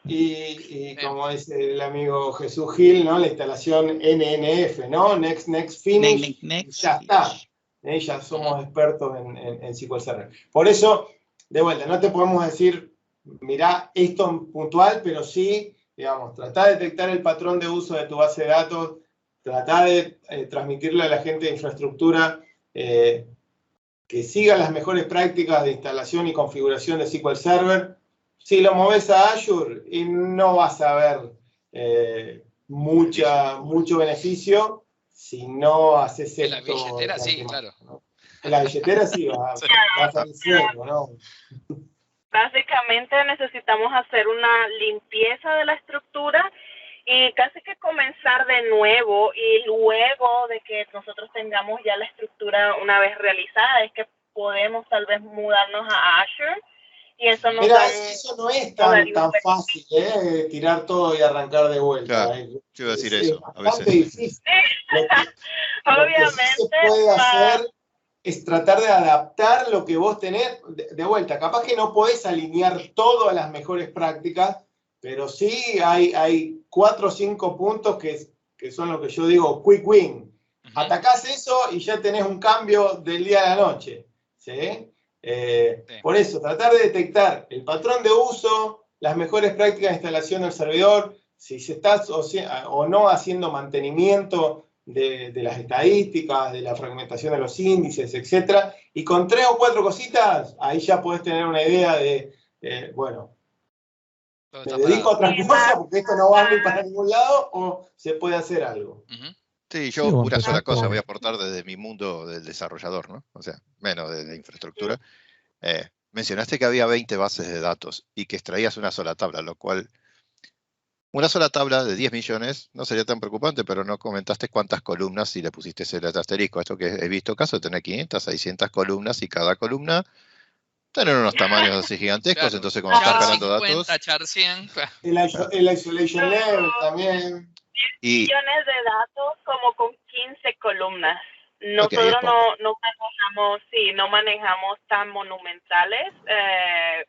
Y como dice el amigo Jesús Gil, ¿no? La instalación NNF, ¿no? Next, next, finish. Next, ya está. Ya somos expertos en SQL Server. Por eso, de vuelta, no te podemos decir, mirá esto en puntual, pero sí, digamos, tratá de detectar el patrón de uso de tu base de datos, tratá de transmitirle a la gente de infraestructura que siga las mejores prácticas de instalación y configuración de SQL Server. Si lo moves a Azure y no vas a ver mucho beneficio si no haces esto. En la billetera sí, claro. ¿No? En la billetera sí vas a hacer, ¿no? Básicamente necesitamos hacer una limpieza de la estructura y casi que comenzar de nuevo, y luego de que nosotros tengamos ya la estructura una vez realizada es que podemos tal vez mudarnos a Azure y eso no Mira, eso no es tan fácil, tirar todo y arrancar de vuelta. Claro, yo iba a decir eso. Es bastante difícil. Obviamente. Lo que sí se puede hacer es tratar de adaptar lo que vos tenés de vuelta. Capaz que no podés alinear todo a las mejores prácticas, pero sí hay 4 o 5 puntos que son lo que yo digo quick win. Atacás eso y ya tenés un cambio del día a la noche. ¿Sí? Por eso, tratar de detectar el patrón de uso, las mejores prácticas de instalación del servidor, si se está o no haciendo mantenimiento de las estadísticas, de la fragmentación de los índices, etc. Y con 3 o 4 cositas, ahí ya podés tener una idea de, bueno, ¿me dedico a otra cosa porque esto no va ni para ningún lado o se puede hacer algo? Sí, yo una sola cosa voy a aportar desde mi mundo del desarrollador, ¿no? O sea, menos de infraestructura. Mencionaste que había 20 bases de datos y que extraías una sola tabla, lo cual, una sola tabla de 10 millones no sería tan preocupante, pero no comentaste cuántas columnas si le pusiste ese asterisco. Esto que he visto caso de tener 500, 600 columnas y cada columna tener unos tamaños así gigantescos, claro. Entonces cuando estás jalando datos... El isolation level también... 10 millones de datos como con 15 columnas. Nosotros no manejamos tan monumentales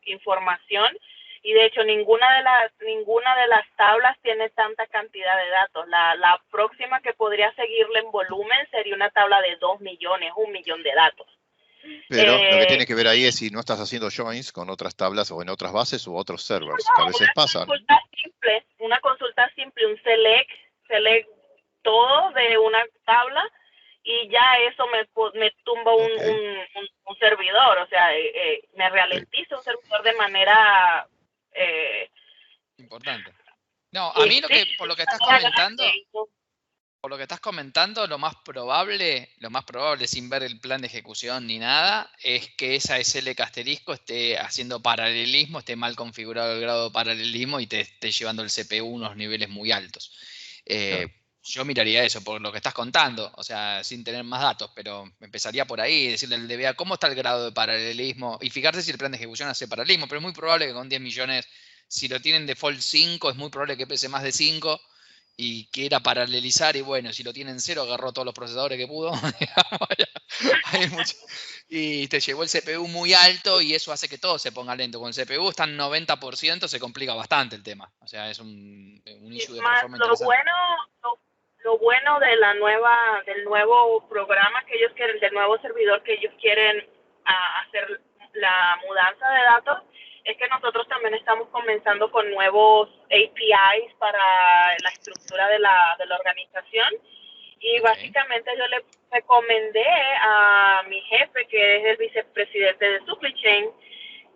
información y de hecho ninguna de las tablas tiene tanta cantidad de datos. La próxima que podría seguirle en volumen sería una tabla de 2 millones, 1 millón de datos. Pero lo que tiene que ver ahí es si no estás haciendo joins con otras tablas o en otras bases u otros servers, que a veces pasan. Una consulta simple, un select todo de una tabla y ya eso me tumba un servidor, o sea, me ralentiza un servidor de manera importante. No, a mí por lo que estás comentando, lo más probable, sin ver el plan de ejecución ni nada, es que esa SL asterisco esté haciendo paralelismo, esté mal configurado el grado de paralelismo y te esté llevando el CPU a unos niveles muy altos. Claro. Yo miraría eso por lo que estás contando, o sea, sin tener más datos, pero empezaría por ahí, decirle al DBA cómo está el grado de paralelismo y fijarse si el plan de ejecución hace paralelismo, pero es muy probable que con 10 millones, si lo tienen default 5, es muy probable que pese más de 5 y quiera paralelizar y bueno, si lo tienen 0, agarró todos los procesadores que pudo y te llevó el CPU muy alto y eso hace que todo se ponga lento. Con el CPU está en 90%, se complica bastante el tema, o sea, es un issue de performance. Lo bueno de del nuevo programa que ellos quieren, del nuevo servidor que ellos quieren hacer la mudanza de datos, es que nosotros también estamos comenzando con nuevos APIs para la estructura de la organización. Y básicamente yo le recomendé a mi jefe, que es el vicepresidente de Supply Chain,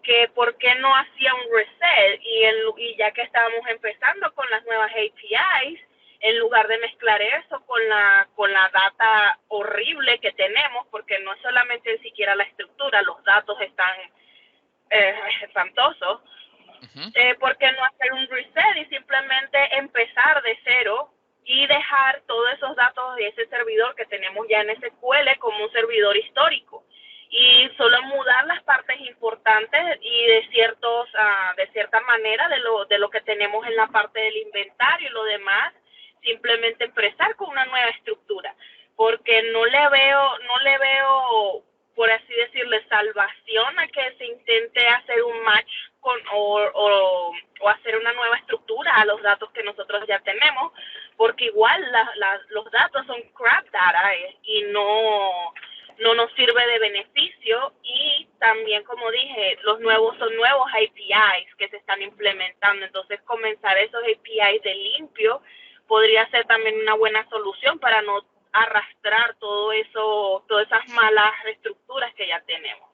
que por qué no hacía un reset y ya que estábamos empezando con las nuevas APIs, en lugar de mezclar eso con la data horrible que tenemos, porque no es solamente siquiera la estructura, los datos están espantosos, ¿por qué no hacer un reset y simplemente empezar de cero y dejar todos esos datos de ese servidor que tenemos ya en SQL como un servidor histórico? Y solo mudar las partes importantes y de cierta manera de lo que tenemos en la parte del inventario y lo demás, simplemente empezar con una nueva estructura, porque no le veo, por así decirle, salvación a que se intente hacer un match o hacer una nueva estructura a los datos que nosotros ya tenemos, porque igual los datos son crap data y no nos sirve de beneficio. Y también, como dije, son nuevos APIs que se están implementando, entonces comenzar esos APIs de limpio podría ser también una buena solución para no arrastrar todas esas malas estructuras que ya tenemos.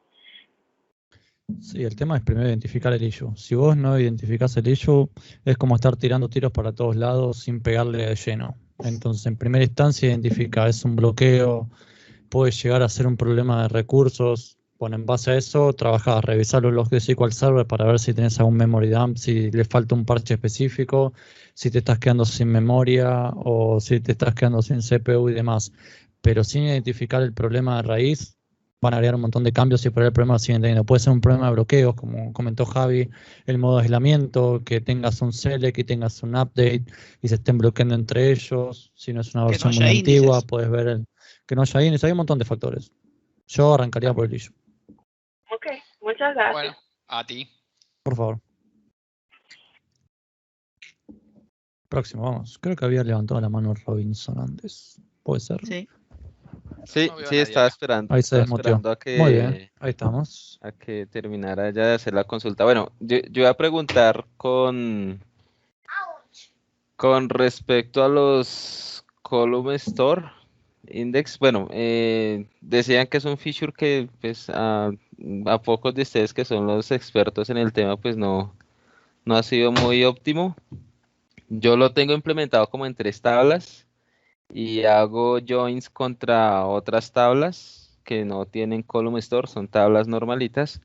Sí, el tema es primero identificar el issue. Si vos no identificás el issue, es como estar tirando tiros para todos lados sin pegarle de lleno. Entonces, en primera instancia, identifica, es un bloqueo, puede llegar a ser un problema de recursos. Bueno, en base a eso, trabajás, revisar los logs de SQL Server para ver si tenés algún memory dump, si le falta un parche específico, si te estás quedando sin memoria o si te estás quedando sin CPU y demás. Pero sin identificar el problema de raíz, van a agregar un montón de cambios y por ahí el problema lo siguen teniendo. Puede ser un problema de bloqueos, como comentó Javi, el modo de aislamiento, que tengas un select y tengas un update y se estén bloqueando entre ellos. Si no es una versión muy antigua, puedes ver que no haya índices. Hay un montón de factores. Yo arrancaría por el issue. Ok, muchas gracias. Bueno, a ti. Por favor. Próximo, vamos. Creo que había levantado la mano Robinson antes. ¿Puede ser? Sí. Sí, No veo a sí, nadie estaba acá. esperando. Ahí se Estaba desmuteó. esperando a que, Muy bien, ahí estamos. a que terminara ya de hacer la consulta. Bueno, yo iba a preguntar con respecto a los Column Store Index. Bueno, decían que es un feature que pues a pocos de ustedes que son los expertos en el tema pues no ha sido muy óptimo. Yo lo tengo implementado como en 3 tablas y hago joins contra otras tablas que no tienen column store, son tablas normalitas.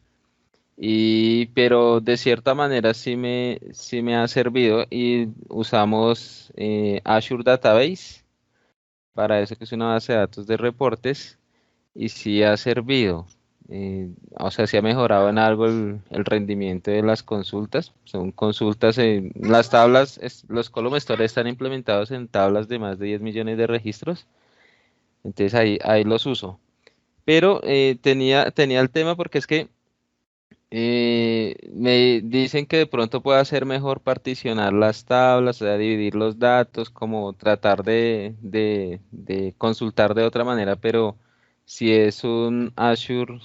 Pero de cierta manera sí me ha servido y usamos Azure Database para eso, que es una base de datos de reportes, y sí ha servido. O sea, sí ha mejorado en algo el rendimiento de las consultas. Son consultas en las tablas, los column store están implementados en tablas de más de 10 millones de registros. Entonces ahí los uso. Pero tenía el tema porque es que me dicen que de pronto pueda ser mejor particionar las tablas, o sea, dividir los datos, como tratar de consultar de otra manera, pero si es un Azure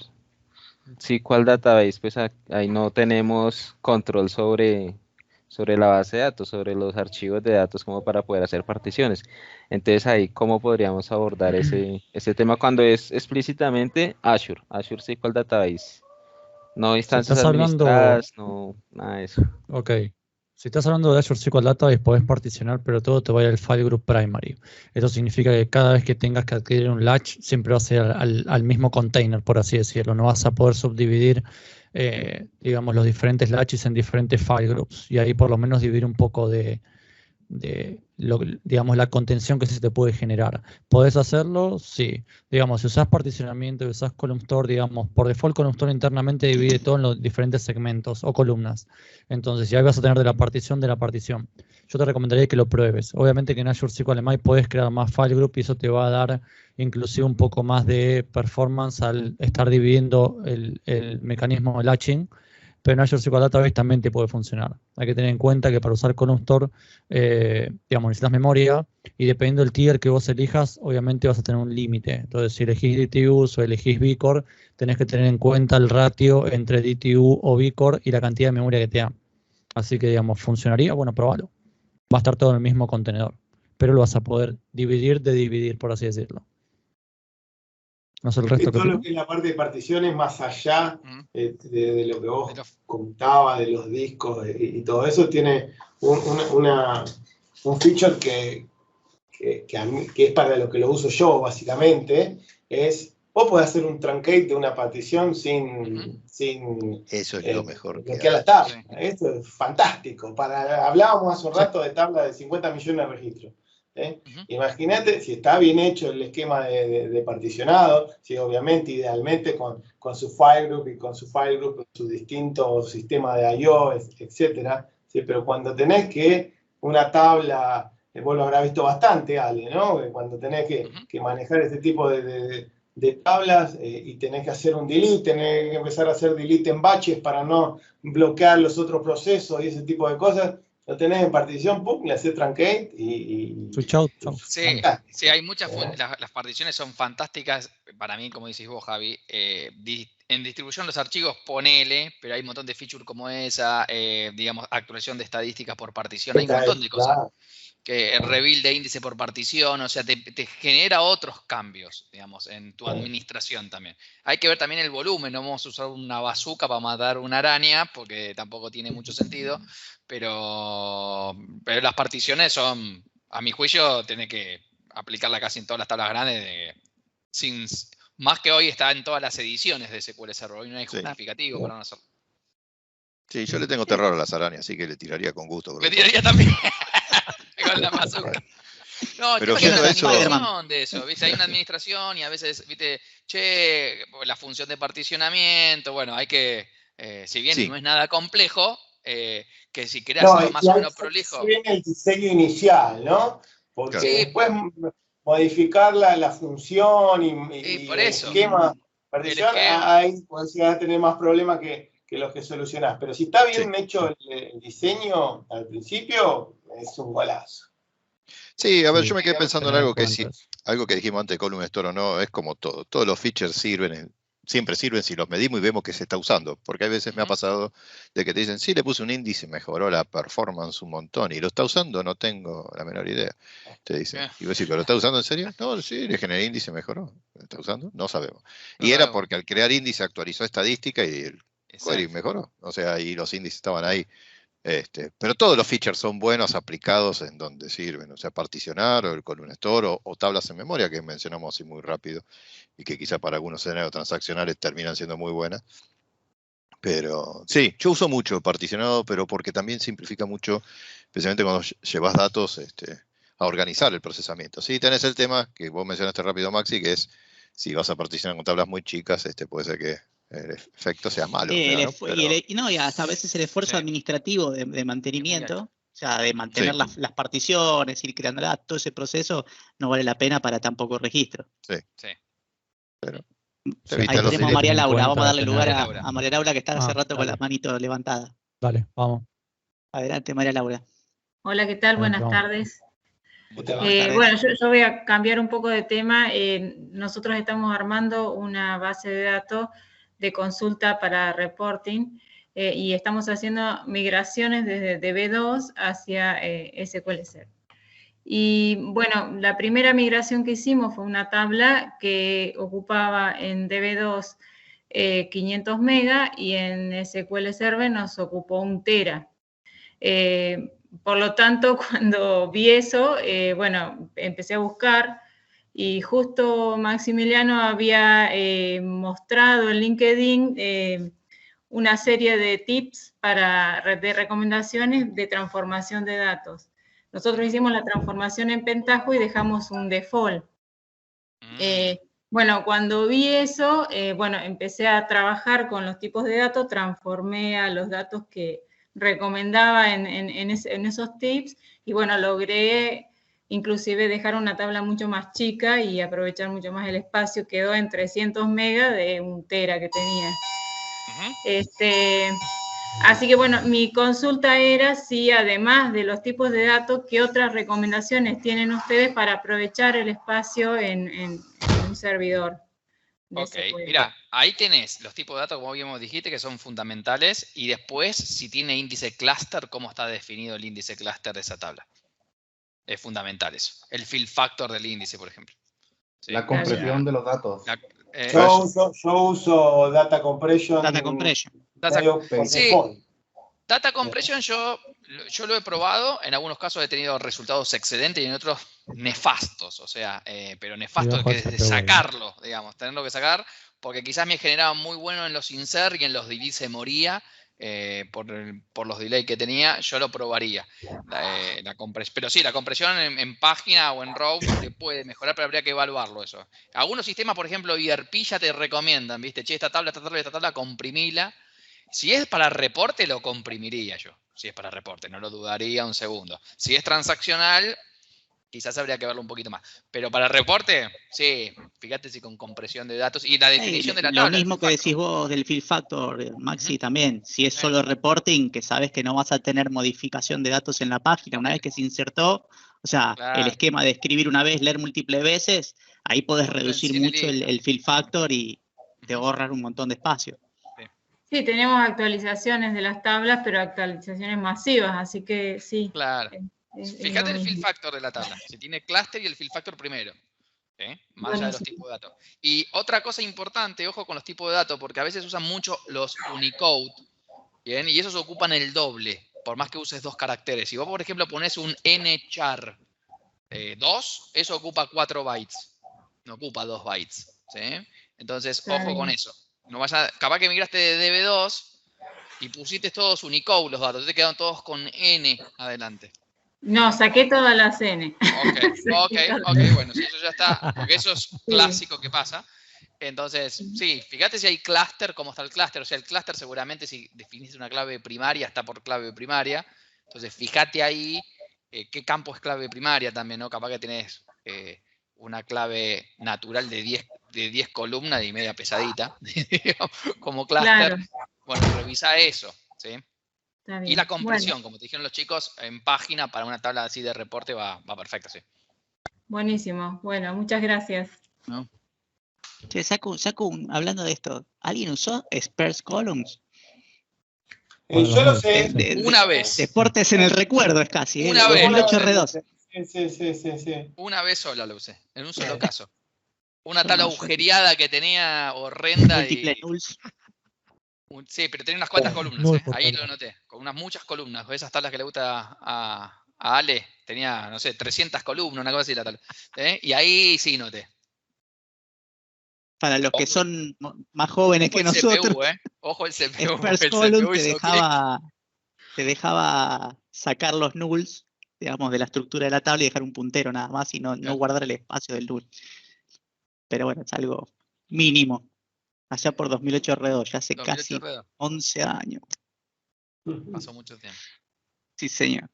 SQL Database, pues ahí no tenemos control sobre la base de datos, sobre los archivos de datos como para poder hacer particiones. Entonces ahí, ¿cómo podríamos abordar ese tema cuando es explícitamente Azure SQL Database? No instancias administradas, no nada de eso. Ok. Si estás hablando de Azure SQL Database, podés particionar, pero todo te va a ir al file group primary. Eso significa que cada vez que tengas que adquirir un latch, siempre va a ser al mismo container, por así decirlo. No vas a poder subdividir, digamos, los diferentes latches en diferentes file groups. Y ahí por lo menos dividir un poco digamos, la contención que se te puede generar. ¿Podés hacerlo? Sí. Digamos, si usás particionamiento y usás column store, digamos, por default column store internamente divide todo en los diferentes segmentos o columnas. Entonces, ya vas a tener de la partición. Yo te recomendaría que lo pruebes. Obviamente que en Azure SQLMI puedes crear más file group y eso te va a dar inclusive un poco más de performance al estar dividiendo el mecanismo de latching. Pero en Azure SQL Database también te puede funcionar. Hay que tener en cuenta que para usar Column Store, digamos, necesitas memoria y dependiendo del tier que vos elijas, obviamente vas a tener un límite. Entonces, si elegís DTUs o elegís vCore, tenés que tener en cuenta el ratio entre DTU o vCore y la cantidad de memoria que te da. Así que, digamos, ¿funcionaría? Bueno, probalo. Va a estar todo en el mismo contenedor, pero lo vas a poder dividir, por así decirlo. No sé el resto. Todo lo que es la parte de particiones, más allá de lo que vos contabas, de los discos y todo eso, tiene un feature que es para lo que lo uso yo, básicamente, es vos podés hacer un truncate de una partición sin eso es lo mejor que las tablas. Esto es fantástico. Hablábamos hace un rato de tablas de 50 millones de registros. Imagínate si está bien hecho el esquema de particionado, si obviamente idealmente con su file group y con su distinto sistema de I/O, etcétera, ¿sí? Pero cuando tenés que una tabla, vos lo habrás visto bastante, Ale, ¿no? Cuando tenés que manejar este tipo de tablas y tenés que hacer un delete, tenés que empezar a hacer delete en batches para no bloquear los otros procesos y ese tipo de cosas. Lo tenés en partición, pum, le haces truncate y switch out. Sí, hay muchas fuentes. Las particiones son fantásticas. Para mí, como decís vos, Javi, en distribución los archivos ponele, pero hay un montón de features como esa, digamos, actualización de estadísticas por partición, hay un montón de cosas. Que el rebuild de índice por partición, o sea, te genera otros cambios, digamos, en tu administración también. Hay que ver también el volumen, no vamos a usar una bazooka para matar una araña, porque tampoco tiene mucho sentido, pero las particiones son, a mi juicio, tenés que aplicarla casi en todas las tablas grandes, más que hoy está en todas las ediciones de SQL Server, hoy no hay justificativo para no hacerlo. Sí, yo le tengo terror a las arañas, así que le tiraría con gusto. Le tiraría también. Con la bazooka. No, Pero que hay una eso, administración de eso, ¿viste? Hay una administración y a veces, ¿viste? Che, la función de particionamiento, bueno, hay que, si bien sí. no es nada complejo, que si querés No, hacerlo más o menos se prolijo. viene el diseño inicial, ¿no? Porque Sí. después modificar la función y por el eso. esquema, partición, ahí podés llegar a tener más problemas que los que solucionás. Pero si está bien hecho el diseño al principio, es un golazo. Sí, a ver, yo me quedé pensando en algo que sí, algo que dijimos antes de Column Store o no, es como todo. Todos los features siempre sirven si los medimos y vemos que se está usando. Porque a veces me ha pasado de que te dicen, sí, le puse un índice y mejoró la performance un montón. Y lo está usando, no tengo la menor idea. Te dicen, y vos decís, ¿pero lo está usando en serio? No, sí, le generé índice y mejoró. ¿Lo está usando? No sabemos. Y era porque al crear índice actualizó estadística y el query mejoró. O sea, y los índices estaban ahí. Pero todos los features son buenos aplicados en donde sirven, o sea, particionar o el column store o tablas en memoria que mencionamos así muy rápido y que quizá para algunos escenarios transaccionales terminan siendo muy buenas. Pero sí, yo uso mucho particionado, pero porque también simplifica mucho, especialmente cuando llevas datos a organizar el procesamiento. Sí, tenés el tema que vos mencionaste rápido, Maxi, que es si vas a particionar con tablas muy chicas, puede ser que el efecto sea malo. Y hasta a veces el esfuerzo administrativo de mantenimiento, o sea, de mantener las particiones, ir creando todo ese proceso, no vale la pena para tan poco registro. Sí. Pero ahí tenemos a María Laura, vamos a darle lugar a María Laura que está hace rato con las manitos levantadas. Dale, vamos. Adelante, María Laura. Hola, ¿qué tal? Buenas tardes. Bueno, yo voy a cambiar un poco de tema. Nosotros estamos armando una base de datos de consulta para reporting y estamos haciendo migraciones desde DB2 hacia SQL Server. Y bueno, la primera migración que hicimos fue una tabla que ocupaba en DB2 500 megas y en SQL Server nos ocupó 1 tera. Por lo tanto, cuando vi eso, bueno, empecé a buscar y justo Maximiliano había mostrado en LinkedIn una serie de tips de recomendaciones de transformación de datos. Nosotros hicimos la transformación en Pentaho y dejamos un default. Bueno, cuando vi eso, bueno, empecé a trabajar con los tipos de datos, transformé a los datos que recomendaba en esos tips y bueno, logré inclusive dejar una tabla mucho más chica y aprovechar mucho más el espacio. Quedó en 300 megas de 1 tera que tenía. Así que bueno, mi consulta era si además de los tipos de datos, ¿qué otras recomendaciones tienen ustedes para aprovechar el espacio en un servidor? Ok, mira, ahí tenés los tipos de datos, como bien dijiste, que son fundamentales, y después, si tiene índice cluster, cómo está definido el índice cluster de esa tabla. Es fundamental eso. El fill factor del índice, por ejemplo. ¿Sí? La compresión de los datos. Yo uso data compression. Sí, data compression yo lo he probado, en algunos casos he tenido resultados excelentes y en otros nefastos, o sea, pero nefasto que es sacarlo, digamos, tenerlo que sacar, porque quizás me generaba muy bueno en los insert y en los delete se moría por los delays que tenía. Yo lo probaría, pero sí, la compresión en página o en row te puede mejorar, pero habría que evaluarlo eso. Algunos sistemas, por ejemplo, ERP ya te recomiendan, ¿viste? Che, esta tabla, comprimila. Si es para reporte, lo comprimiría yo. Si es para reporte, no lo dudaría un segundo. Si es transaccional, quizás habría que verlo un poquito más. Pero para reporte, sí, fíjate si con compresión de datos y la definición de la tabla. Lo mismo que decís vos del fill factor, Maxi, también. Si es solo reporting, que sabes que no vas a tener modificación de datos en la página una vez que se insertó, o sea, el esquema de escribir una vez, leer múltiples veces, ahí podés reducir mucho el fill factor y te ahorrar un montón de espacio. Sí, tenemos actualizaciones de las tablas, pero actualizaciones masivas, así que sí. Claro. Fíjate el fill factor de la tabla. Si tiene cluster y el fill factor primero. Más allá de los tipos de datos. Y otra cosa importante, ojo con los tipos de datos, porque a veces usan mucho los Unicode, ¿bien? Y esos ocupan el doble, por más que uses 2 caracteres. Si vos, por ejemplo, pones un nchar 2, eso ocupa 4 bytes. No ocupa 2 bytes. ¿Sí? Entonces, ojo con eso. No capaz que migraste de DB2 y pusiste todos Unicode los datos, te quedaron todos con N adelante. No, saqué todas las N. Ok, bueno, si eso ya está, porque eso es clásico que pasa. Entonces, sí, fíjate si hay clúster, cómo está el clúster. O sea, el clúster seguramente si definiste una clave primaria, está por clave primaria. Entonces, fíjate ahí qué campo es clave primaria también, ¿no? Capaz que tenés una clave natural de 10 columnas y media pesadita, como clúster. Claro. Bueno, revisa eso, ¿sí? Y la compresión, como te dijeron los chicos, en página para una tabla así de reporte va perfecta, sí. Buenísimo. Bueno, muchas gracias. ¿No? Che, hablando de esto, ¿alguien usó Sparse Columns? Yo lo sé. Una vez. Deportes en el recuerdo es casi. Una vez. 2008 R2. Sí. Una vez sola lo usé, en un solo caso. Una tabla agujereada que tenía horrenda. Múltiples nulls. Sí, pero tenía unas cuantas columnas, ahí lo noté, con unas muchas columnas. Esas tablas que le gusta a Ale, tenía, no sé, 300 columnas, una cosa así la tabla. Y ahí sí noté. Para los que son más jóvenes que nosotros. CPU, Ojo el CPU. Sparse Column te dejaba sacar los nulls, digamos, de la estructura de la tabla y dejar un puntero nada más y no guardar el espacio del null. Pero bueno, es algo mínimo. Allá por 2008 R2, ya hace casi 11 años. Pasó mucho tiempo. Sí, señor.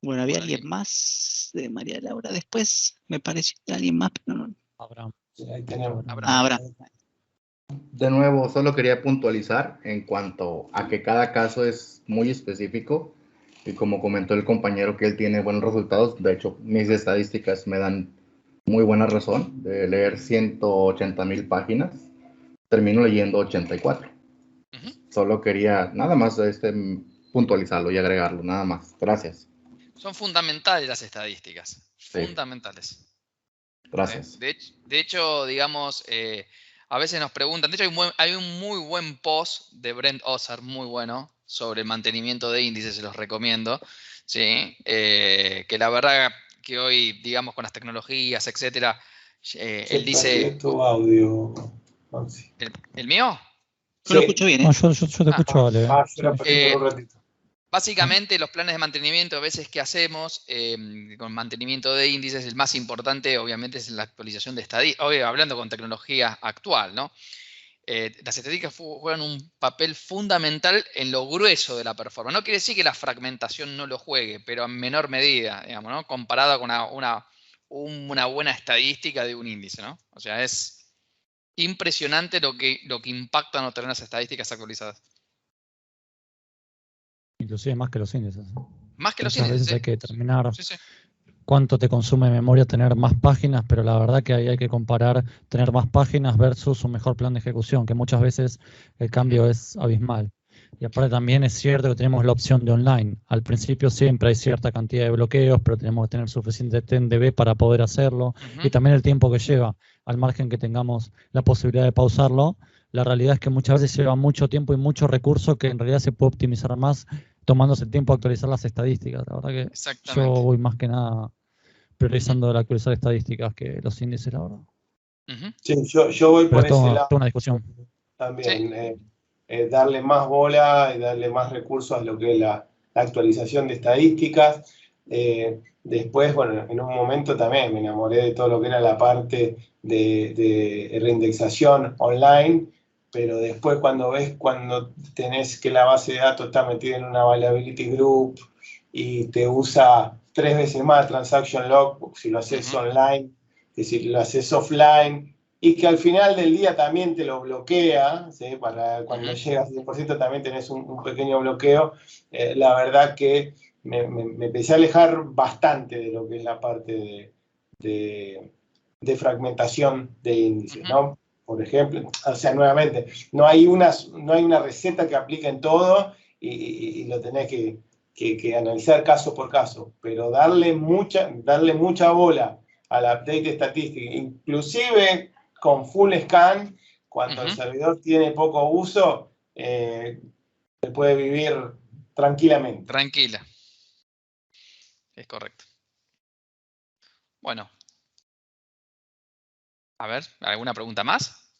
Bueno, había alguien más de María Laura. Después me pareció que alguien más, pero no. Abraham. Ahí tenemos. Abraham. De nuevo, solo quería puntualizar en cuanto a que cada caso es muy específico y como comentó el compañero que él tiene buenos resultados, de hecho mis estadísticas me dan muy buena razón. De leer 180,000 páginas, termino leyendo 84. Solo quería nada más puntualizarlo y agregarlo, nada más. Gracias. Son fundamentales las estadísticas. Sí. Fundamentales. Gracias. De hecho, digamos, a veces nos preguntan, de hecho hay un muy buen post de Brent Osser, muy bueno, sobre el mantenimiento de índices, se los recomiendo. ¿Sí? Que la verdad que hoy, digamos, con las tecnologías, etcétera, él dice... tu audio, ¿El mío? Yo lo escucho bien, No, yo te escucho, Ale. Un ratito. Básicamente, los planes de mantenimiento a veces que hacemos con mantenimiento de índices, el más importante obviamente es la actualización de estadísticas, hablando con tecnología actual, ¿no? Las estadísticas juegan un papel fundamental en lo grueso de la performance. No quiere decir que la fragmentación no lo juegue, pero en menor medida, digamos, ¿no? Comparada con una buena estadística de un índice, ¿no? O sea, es impresionante lo que impacta no tener las estadísticas actualizadas. Inclusive más que los índices. Más que los índices. A veces sí. hay que determinar cuánto te consume memoria tener más páginas, pero la verdad que ahí hay que comparar tener más páginas versus un mejor plan de ejecución, que muchas veces el cambio es abismal. Y aparte también es cierto que tenemos la opción de online. Al principio siempre hay cierta cantidad de bloqueos, pero tenemos que tener suficiente TNDB para poder hacerlo. Y también el tiempo que lleva, al margen que tengamos la posibilidad de pausarlo. La realidad es que muchas veces lleva mucho tiempo y mucho recurso que en realidad se puede optimizar más tomándose el tiempo a actualizar las estadísticas. La verdad que yo voy más que nada priorizando la actualizar estadísticas que los índices, la verdad. Sí, yo voy por ese lado. Una discusión. También darle más bola y darle más recursos a lo que es la actualización de estadísticas. Después, bueno, en un momento también me enamoré de todo lo que era la parte de reindexación online, pero después cuando tenés que la base de datos está metida en una availability group y te usa 3 veces más transaction log si lo haces online que si lo haces offline, y que al final del día también te lo bloquea, ¿sí? Para cuando llegas al 100% también tenés un pequeño bloqueo. La verdad que me empecé a alejar bastante de lo que es la parte de fragmentación de índices, ¿no? Por ejemplo, o sea, nuevamente, no hay una receta que aplique en todo y lo tenés que analizar caso por caso, pero darle mucha bola al update estadístico, inclusive con full scan, cuando el servidor tiene poco uso, se puede vivir tranquilamente. Tranquila. Es correcto. Bueno. A ver, ¿alguna pregunta más?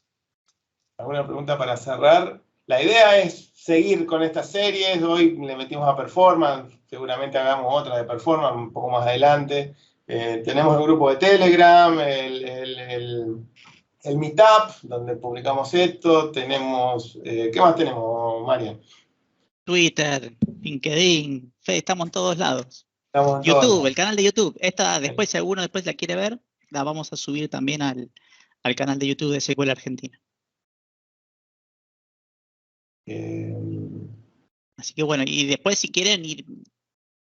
¿Alguna pregunta para cerrar? la idea es seguir con estas series. Hoy le metimos a performance, seguramente hagamos otra de performance un poco más adelante. Tenemos el grupo de Telegram, el Meetup, donde publicamos esto. Tenemos, ¿qué más tenemos, Marian? Twitter, LinkedIn, estamos en todos lados. Estamos en YouTube, todos lados. el canal de YouTube. Esta después, si alguno después la quiere ver, la vamos a subir también al canal de YouTube de SQL Argentina. Así que bueno, y después si quieren ir,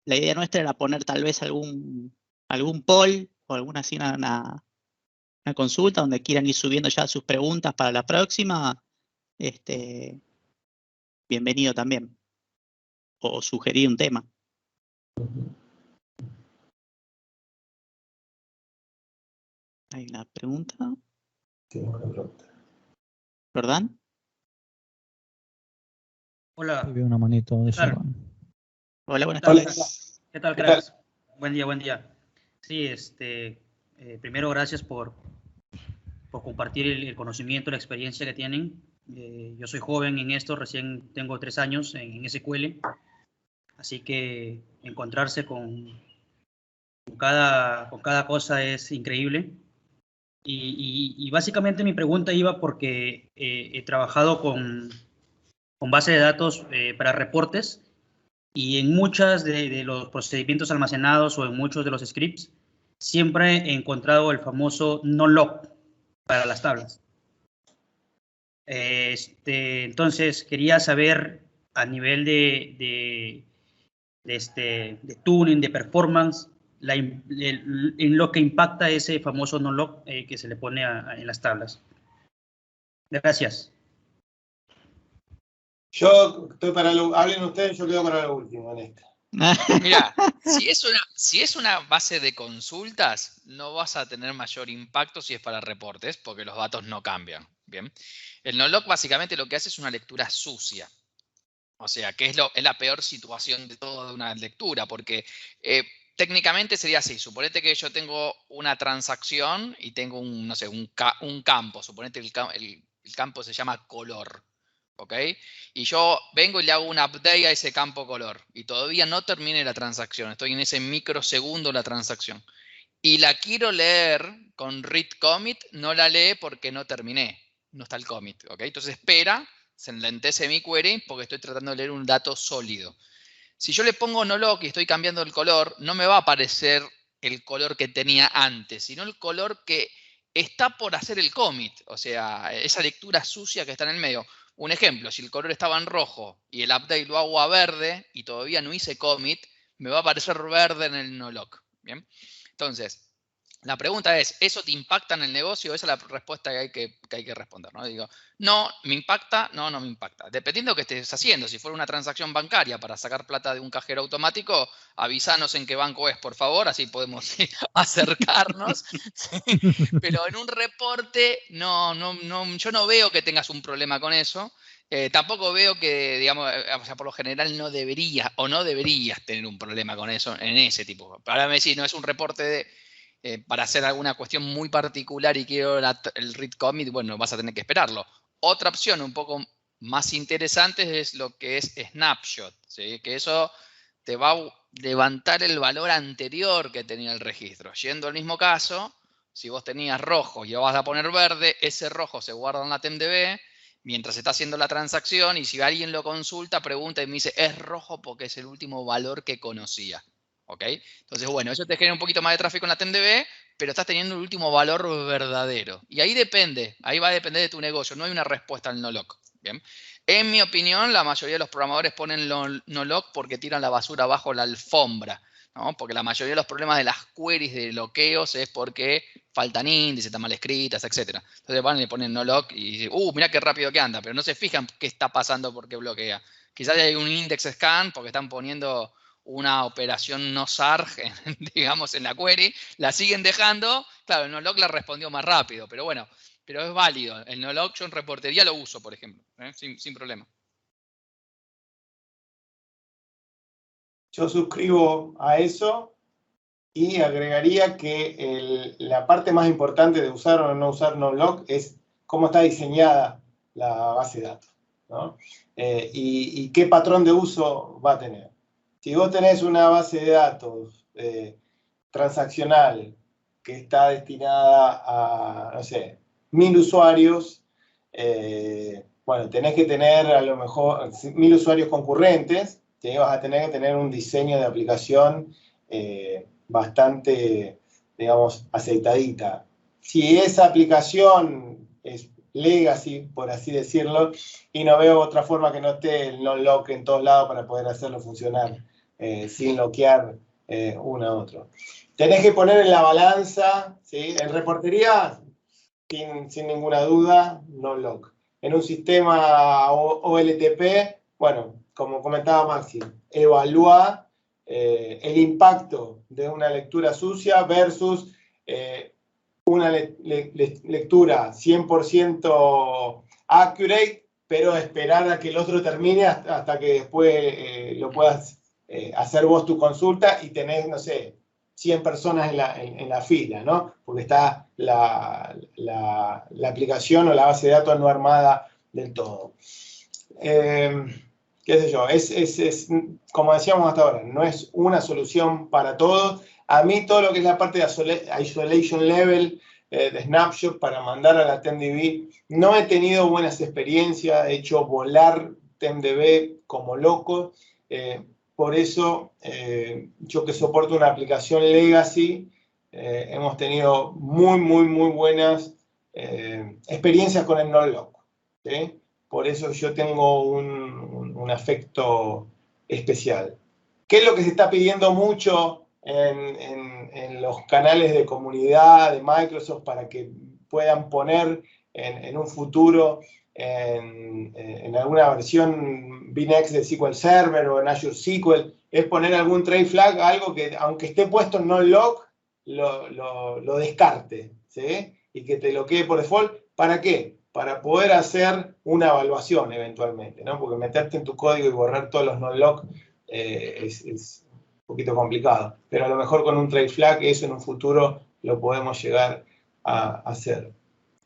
la idea nuestra era poner tal vez algún poll o alguna así una consulta donde quieran ir subiendo ya sus preguntas para la próxima. Bienvenido también. O sugerir un tema. ¿Hay una pregunta? Sí, una pregunta. ¿Jordán? Hola. Veo una manito de Jordán. Hola, buenas tardes. ¿Qué tal, cracks? Buen día, buen día. Sí, primero gracias por compartir el conocimiento, la experiencia que tienen. Yo soy joven en esto, recién tengo 3 años en SQL, así que encontrarse con cada cosa es increíble. Y básicamente mi pregunta iba porque he trabajado con base de datos para reportes, y en muchas de los procedimientos almacenados o en muchos de los scripts siempre he encontrado el famoso no-log para las tablas. Entonces quería saber a nivel de tuning, de performance, en lo que impacta ese famoso no-log que se le pone en las tablas. Gracias. Yo estoy para hablen ustedes, yo quedo para lo último en esta. Mira, si es una base de consultas, no vas a tener mayor impacto si es para reportes, porque los datos no cambian. Bien. El no-log básicamente lo que hace es una lectura sucia. O sea, que es la peor situación de toda una lectura, porque técnicamente sería así. Suponete que yo tengo una transacción y tengo un campo. Suponete el campo se llama color. ¿Ok? Y yo vengo y le hago un update a ese campo color. Y todavía no terminé la transacción. Estoy en ese microsegundo de la transacción. Y la quiero leer con read commit. No la lee porque no terminé. No está el commit. ¿Ok? Entonces espera. Se enlentece mi query porque estoy tratando de leer un dato sólido. Si yo le pongo no-log y estoy cambiando el color, no me va a aparecer el color que tenía antes, sino el color que está por hacer el commit. O sea, esa lectura sucia que está en el medio. Un ejemplo, si el color estaba en rojo y el update lo hago a verde y todavía no hice commit, me va a aparecer verde en el no-log. ¿Bien? Entonces, la pregunta es, ¿eso te impacta en el negocio? Esa es la respuesta que hay que responder, ¿no? Digo, no, ¿me impacta? No, no me impacta. Dependiendo de qué estés haciendo. Si fuera una transacción bancaria para sacar plata de un cajero automático, avísanos en qué banco es, por favor, así podemos acercarnos. ¿Sí? Pero en un reporte, no, yo no veo que tengas un problema con eso. Tampoco veo que, digamos, o sea, por lo general no deberías tener un problema con eso en ese tipo. Ahora me decís, no es un reporte para hacer alguna cuestión muy particular y quiero el read commit, bueno, vas a tener que esperarlo. Otra opción un poco más interesante es lo que es snapshot, ¿sí? Que eso te va a levantar el valor anterior que tenía el registro. Yendo al mismo caso, si vos tenías rojo y lo vas a poner verde, ese rojo se guarda en la TMDB mientras está haciendo la transacción, y si alguien lo consulta, pregunta y me dice, es rojo porque es el último valor que conocía. ¿Ok? Entonces, bueno, eso te genera un poquito más de tráfico en la TMDB, pero estás teniendo el último valor verdadero. Y ahí va a depender de tu negocio. No hay una respuesta al no-log. ¿Bien? En mi opinión, la mayoría de los programadores ponen no-log porque tiran la basura bajo la alfombra, ¿no? Porque la mayoría de los problemas de las queries de bloqueos es porque faltan índices, están mal escritas, etc. Entonces van y le ponen no-log y dicen, mirá qué rápido que anda, pero no se fijan qué está pasando porque bloquea. Quizás hay un index scan porque están poniendo una operación no sarg, digamos, en la query, la siguen dejando, claro, el no-log la respondió más rápido, pero bueno, pero es válido. El no-log yo en reportería lo uso, por ejemplo, sin problema. Yo suscribo a eso y agregaría que la parte más importante de usar o no usar no-log es cómo está diseñada la base de datos. ¿no? Y qué patrón de uso va a tener. Si vos tenés una base de datos transaccional que está destinada a, no sé, 1000 usuarios, bueno, tenés que tener a lo mejor 1000 usuarios concurrentes, ¿sí? Vas a tener que tener un diseño de aplicación bastante, digamos, aceitadita. Si esa aplicación es legacy, por así decirlo, y no veo otra forma que no esté el non-lock en todos lados para poder hacerlo funcionar sin loquear uno a otro. Tenés que poner en la balanza, ¿sí? En reportería, sin ninguna duda, non-lock. En un sistema OLTP, bueno, como comentaba Maxi, evalúa el impacto de una lectura sucia versus una lectura 100% accurate, pero esperar a que el otro termine hasta que después lo puedas hacer vos tu consulta y tenés, no sé, 100 personas en la fila, ¿no? Porque está la aplicación o la base de datos no armada del todo. Qué sé yo, como decíamos hasta ahora, no es una solución para todos. A mí todo lo que es la parte de isolation level, de snapshot para mandar a la TemDB, no he tenido buenas experiencias, he hecho volar TemDB como loco. Por eso, yo que soporto una aplicación legacy, hemos tenido muy buenas experiencias con el non-lock, ¿sí? Por eso yo tengo un afecto especial. ¿Qué es lo que se está pidiendo mucho en los canales de comunidad de Microsoft para que puedan poner en un futuro en alguna versión VNext de SQL Server o en Azure SQL, es poner algún trade flag, algo que aunque esté puesto en non-lock, lo descarte, ¿sí? Y que te lo quede por default. ¿Para qué? Para poder hacer una evaluación eventualmente, ¿no? Porque meterte en tu código y borrar todos los non-lock es un poquito complicado. Pero a lo mejor con un trade flag eso en un futuro lo podemos llegar a hacer.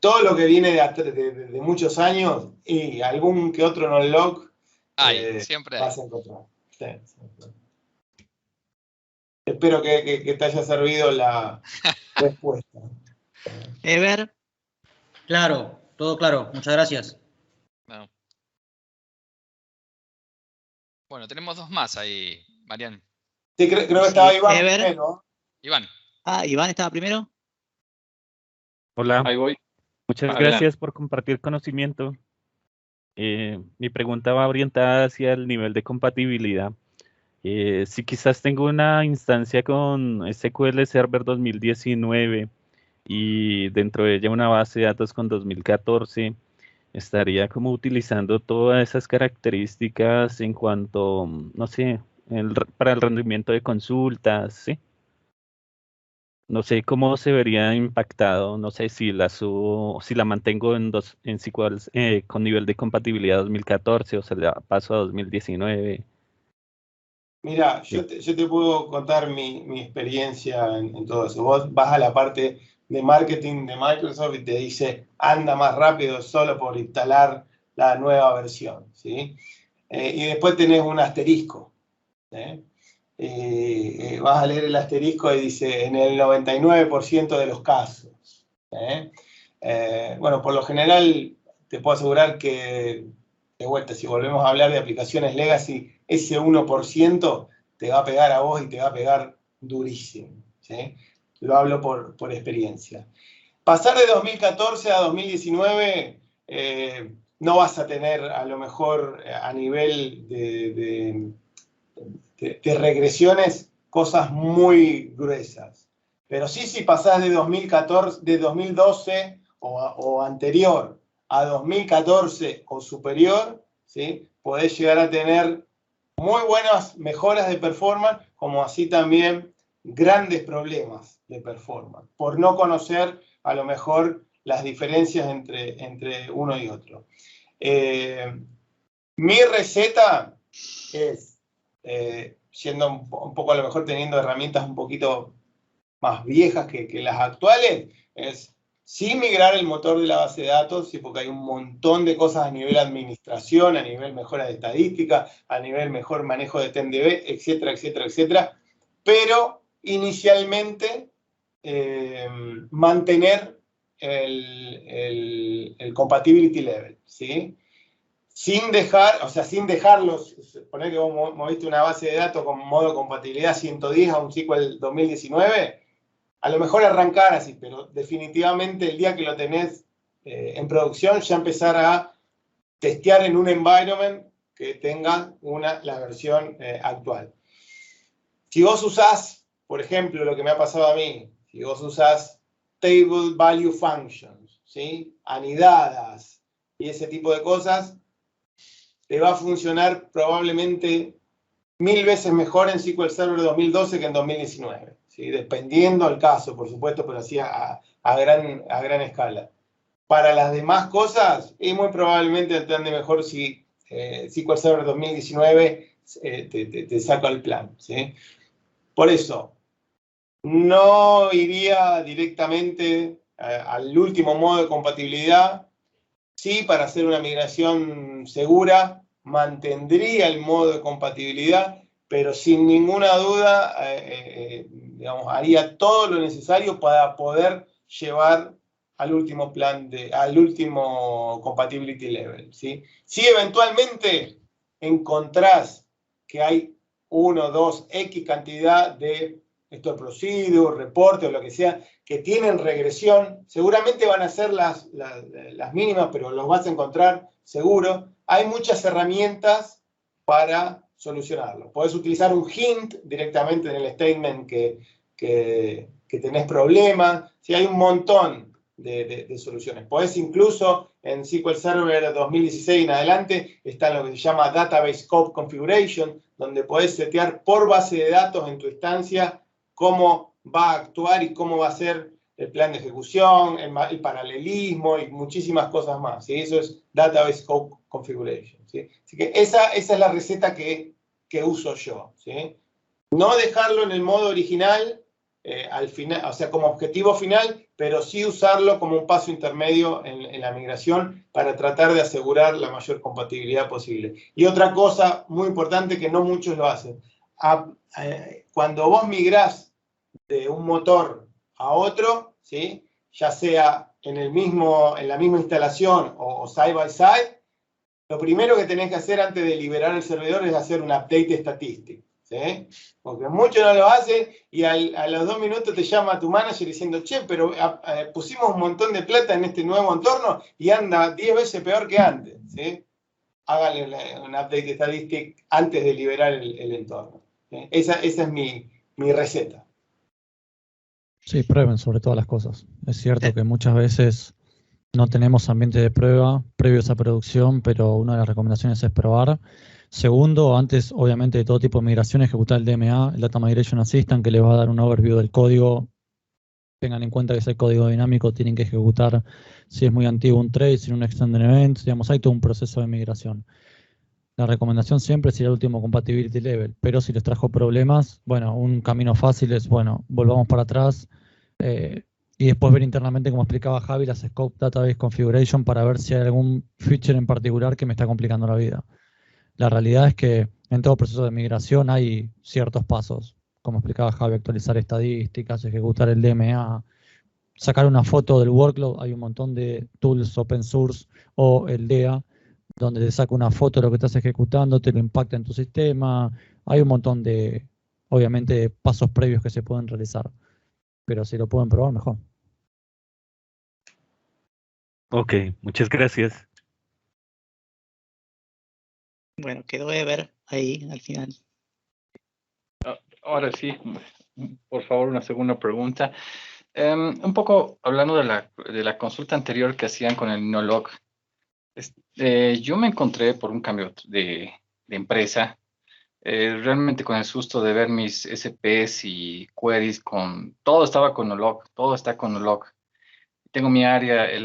Todo lo que viene de muchos años y algún que otro non-lock siempre vas a encontrar. Sí, siempre. Espero que te haya servido la respuesta. Ever. Claro, todo claro. Muchas gracias. No. Bueno, tenemos dos más ahí, Marian. Sí, creo que estaba Iván primero. Iván. Ah, Iván estaba primero. Hola. Ahí voy. Muchas gracias por compartir conocimiento. Mi pregunta va orientada hacia el nivel de compatibilidad. Si quizás tengo una instancia con SQL Server 2019 y dentro de ella una base de datos con 2014, estaría como utilizando todas esas características en cuanto, no sé, para el rendimiento de consultas, ¿sí? No sé cómo se vería impactado, no sé si la subo, si la mantengo en SQL con nivel de compatibilidad 2014 o se la paso a 2019. Mira, yo te puedo contar mi experiencia en todo eso. Vos vas a la parte de marketing de Microsoft y te dice, anda más rápido solo por instalar la nueva versión, ¿sí? Y después tenés un asterisco, ¿sí? Vas a leer el asterisco y dice, en el 99% de los casos. Bueno, por lo general, te puedo asegurar que, de vuelta, si volvemos a hablar de aplicaciones legacy, ese 1% te va a pegar a vos y te va a pegar durísimo, ¿sí? Lo hablo por experiencia. Pasar de 2014 a 2019, no vas a tener a lo mejor a nivel de regresiones cosas muy gruesas. Pero sí, si pasás de 2012 o anterior a 2014 o superior, ¿sí? Podés llegar a tener muy buenas mejoras de performance, como así también grandes problemas de performance, por no conocer a lo mejor las diferencias entre uno y otro. Mi receta es, siendo un poco a lo mejor teniendo herramientas un poquito más viejas que las actuales, es sin migrar el motor de la base de datos, ¿sí? Porque hay un montón de cosas a nivel administración, a nivel mejora de estadística, a nivel mejor manejo de TMDB, etcétera, etcétera, etcétera. Pero inicialmente mantener el compatibility level, ¿sí? Sin dejarlos, poner que vos moviste una base de datos con modo de compatibilidad 110 a un SQL 2019, a lo mejor arrancar así, pero definitivamente el día que lo tenés en producción, ya empezar a testear en un environment que tenga la versión actual. Si vos usás, por ejemplo, lo que me ha pasado a mí, si vos usás Table Value Functions, ¿sí? Anidadas y ese tipo de cosas, te va a funcionar probablemente 1000 veces mejor en SQL Server 2012 que en 2019. ¿Sí? Dependiendo del caso, por supuesto, pero así a gran escala. Para las demás cosas, y muy probablemente te ande mejor si SQL Server 2019 te saca el plan. ¿Sí? Por eso, no iría directamente al último modo de compatibilidad. Sí, para hacer una migración segura, mantendría el modo de compatibilidad, pero sin ninguna duda, digamos, haría todo lo necesario para poder llevar al último al último compatibility level, ¿sí? Si eventualmente encontrás que hay 1, 2, X cantidad de store procedure, reportes o lo que sea, que tienen regresión, seguramente van a ser las mínimas, pero los vas a encontrar seguro. Hay muchas herramientas para solucionarlo. Podés utilizar un hint directamente en el statement que tenés problemas. Sí, hay un montón de soluciones. Podés incluso en SQL Server 2016 en adelante, está lo que se llama Database Scope Configuration, donde podés setear por base de datos en tu instancia cómo va a actuar y cómo va a ser el plan de ejecución, el paralelismo y muchísimas cosas más. ¿Sí? Eso es Database Scope Configuration. ¿Sí? Así que esa es la receta que uso yo. ¿Sí? No dejarlo en el modo original, al final, o sea, como objetivo final, pero sí usarlo como un paso intermedio en la migración para tratar de asegurar la mayor compatibilidad posible. Y otra cosa muy importante que no muchos lo hacen. Cuando vos migrás de un motor a otro, ¿sí? Ya sea en la misma instalación o side by side, lo primero que tenés que hacer antes de liberar el servidor es hacer un update statistic. ¿Sí? Porque muchos no lo hacen y a los 2 minutos te llama tu manager diciendo, che, pero pusimos un montón de plata en este nuevo entorno y anda 10 veces peor que antes. ¿Sí? Háganle un update statistic antes de liberar el entorno. ¿Sí? Esa es mi receta. Sí, prueben sobre todas las cosas. Es cierto que muchas veces no tenemos ambiente de prueba previos a producción, pero una de las recomendaciones es probar. Segundo, antes, obviamente, de todo tipo de migración, ejecutar el DMA, el Data Migration Assistant, que les va a dar un overview del código. Tengan en cuenta que ese código dinámico tienen que ejecutar, si es muy antiguo, un trace, si un extended event. Digamos, hay todo un proceso de migración. La recomendación siempre es ir al último compatibility level, pero si les trajo problemas, bueno, un camino fácil es, bueno, volvamos para atrás y después ver internamente, como explicaba Javi, las Scope Database Configuration para ver si hay algún feature en particular que me está complicando la vida. La realidad es que en todo proceso de migración hay ciertos pasos, como explicaba Javi, actualizar estadísticas, ejecutar el DMA, sacar una foto del workload. Hay un montón de tools open source o el DEA, donde te saca una foto de lo que estás ejecutando, te lo impacta en tu sistema. Hay un montón de, obviamente, pasos previos que se pueden realizar, pero si lo pueden probar, mejor. Ok, muchas gracias. Bueno, quedó Ever ahí al final. Ahora sí, por favor, una segunda pregunta. Un poco hablando de la consulta anterior que hacían con el no-log. Yo me encontré por un cambio de empresa, realmente con el susto de ver mis SPs y queries todo estaba con no-log, todo está con no-log. Tengo el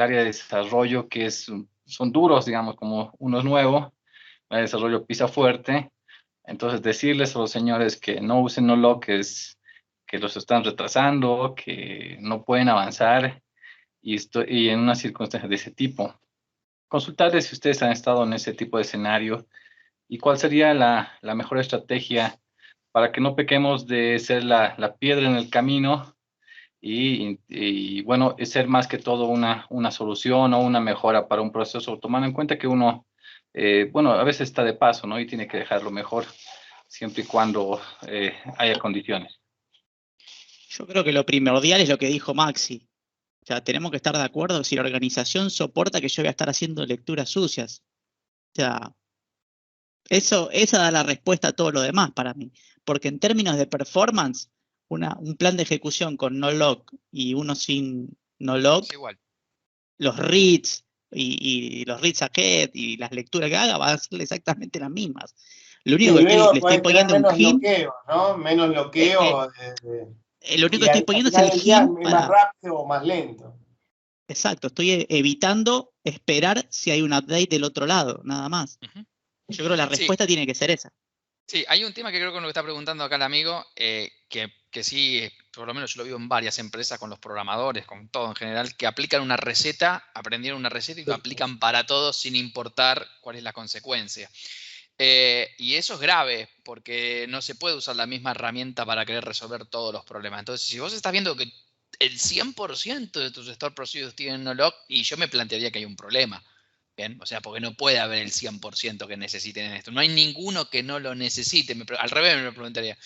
área de desarrollo que son duros, digamos, como uno es nuevo. El desarrollo pisa fuerte, entonces decirles a los señores que no usen no-log es que los están retrasando, que no pueden avanzar, y en una circunstancia de ese tipo. Consultarles si ustedes han estado en ese tipo de escenario y cuál sería la mejor estrategia para que no pequemos de ser la piedra en el camino y bueno, ser más que todo una solución o una mejora para un proceso, tomando en cuenta que uno, bueno, a veces está de paso, ¿no? Y tiene que dejarlo mejor siempre y cuando haya condiciones. Yo creo que lo primordial es lo que dijo Maxi. O sea, tenemos que estar de acuerdo si la organización soporta que yo voy a estar haciendo lecturas sucias. O sea, esa da la respuesta a todo lo demás para mí. Porque en términos de performance, un plan de ejecución con no lock y uno sin no lock, es igual. Los reads y los reads ahead y las lecturas que haga van a ser exactamente las mismas. Lo único que le estoy poniendo un hint, bloqueo, ¿no? Menos bloqueo. Lo único que estoy poniendo es el hint para... más rápido o más lento. Exacto, estoy evitando esperar si hay un update del otro lado, nada más. Yo creo que la respuesta tiene que ser esa. Sí, hay un tema que creo que nos está preguntando acá el amigo, que sí, por lo menos yo lo vivo en varias empresas con los programadores, con todo en general, que aplican una receta, aprendieron una receta y lo aplican para todo sin importar cuál es la consecuencia. Y eso es grave, porque no se puede usar la misma herramienta para querer resolver todos los problemas. Entonces, si vos estás viendo que el 100% de tus store procedures tienen no lock, y yo me plantearía que hay un problema. Bien, o sea, porque no puede haber el 100% que necesiten en esto. No hay ninguno que no lo necesite. Al revés me preguntaría.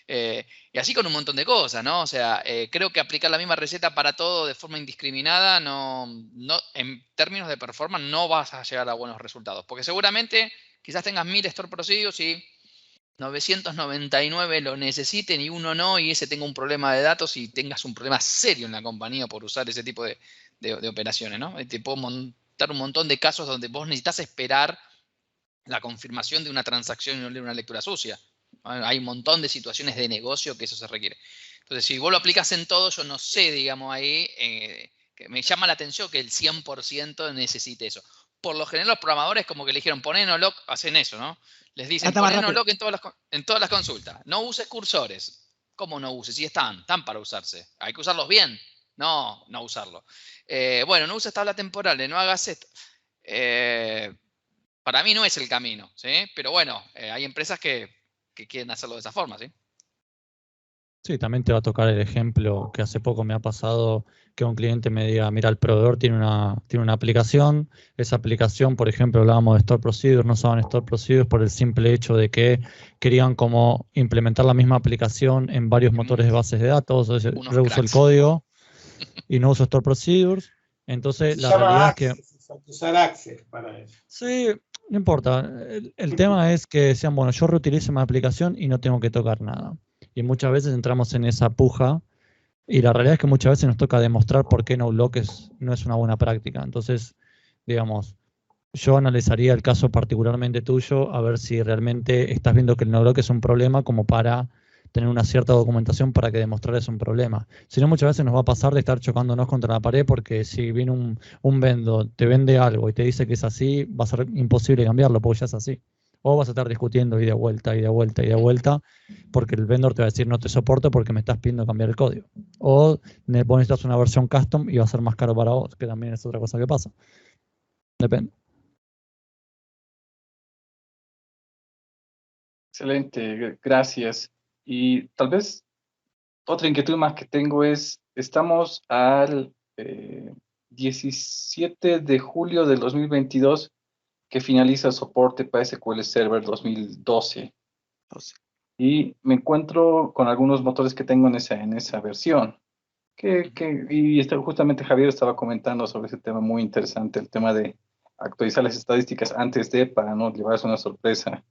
Y así con un montón de cosas, ¿no? O sea, creo que aplicar la misma receta para todo de forma indiscriminada, no, en términos de performance, no vas a llegar a buenos resultados. Porque seguramente quizás tengas 1000 store procedures y 999 lo necesiten y uno no, y ese tenga un problema de datos y tengas un problema serio en la compañía por usar ese tipo de operaciones, ¿no? Te puedo montar un montón de casos donde vos necesitas esperar la confirmación de una transacción y no leer una lectura sucia. Hay un montón de situaciones de negocio que eso se requiere. Entonces, si vos lo aplicas en todo, yo no sé, digamos, ahí, que me llama la atención que el 100% necesite eso. Por lo general, los programadores como que le dijeron, poné no lock, hacen eso, ¿no? Les dicen, poné no lock en todas las consultas. No uses cursores. ¿Cómo no uses? Sí están para usarse. Hay que usarlos bien. No usarlo. Bueno, no uses tabla temporal, no hagas esto. Para mí no es el camino, ¿sí? Pero bueno, hay empresas que quieren hacerlo de esa forma, ¿sí? Sí, también te va a tocar el ejemplo que hace poco me ha pasado que un cliente me diga, mira, el proveedor tiene una aplicación, esa aplicación, por ejemplo, hablábamos de Store Procedures, no usaban Store Procedures por el simple hecho de que querían como implementar la misma aplicación en varios motores de bases de datos, reuso el código y no uso Store Procedures. Entonces, la realidad es que... Usar Access para eso. Sí, no importa. El tema es que decían, bueno, yo reutilizo mi aplicación y no tengo que tocar nada. Y muchas veces entramos en esa puja y la realidad es que muchas veces nos toca demostrar por qué no lock no es una buena práctica. Entonces, digamos, yo analizaría el caso particularmente tuyo a ver si realmente estás viendo que el no lock es un problema como para tener una cierta documentación para que demostrar es un problema. Si no, muchas veces nos va a pasar de estar chocándonos contra la pared porque si viene un vendor, te vende algo y te dice que es así, va a ser imposible cambiarlo porque ya es así. O vas a estar discutiendo y de vuelta, y de vuelta, y de vuelta, porque el vendor te va a decir no te soporto porque me estás pidiendo cambiar el código. O vos necesitas una versión custom y va a ser más caro para vos, que también es otra cosa que pasa. Depende. Excelente, gracias. Y tal vez otra inquietud más que tengo es, estamos al 17 de julio del 2022 que finaliza el soporte para SQL Server 2012. Y me encuentro con algunos motores que tengo en esa versión. Y justamente Javier estaba comentando sobre ese tema muy interesante, el tema de actualizar las estadísticas antes para no llevarse una sorpresa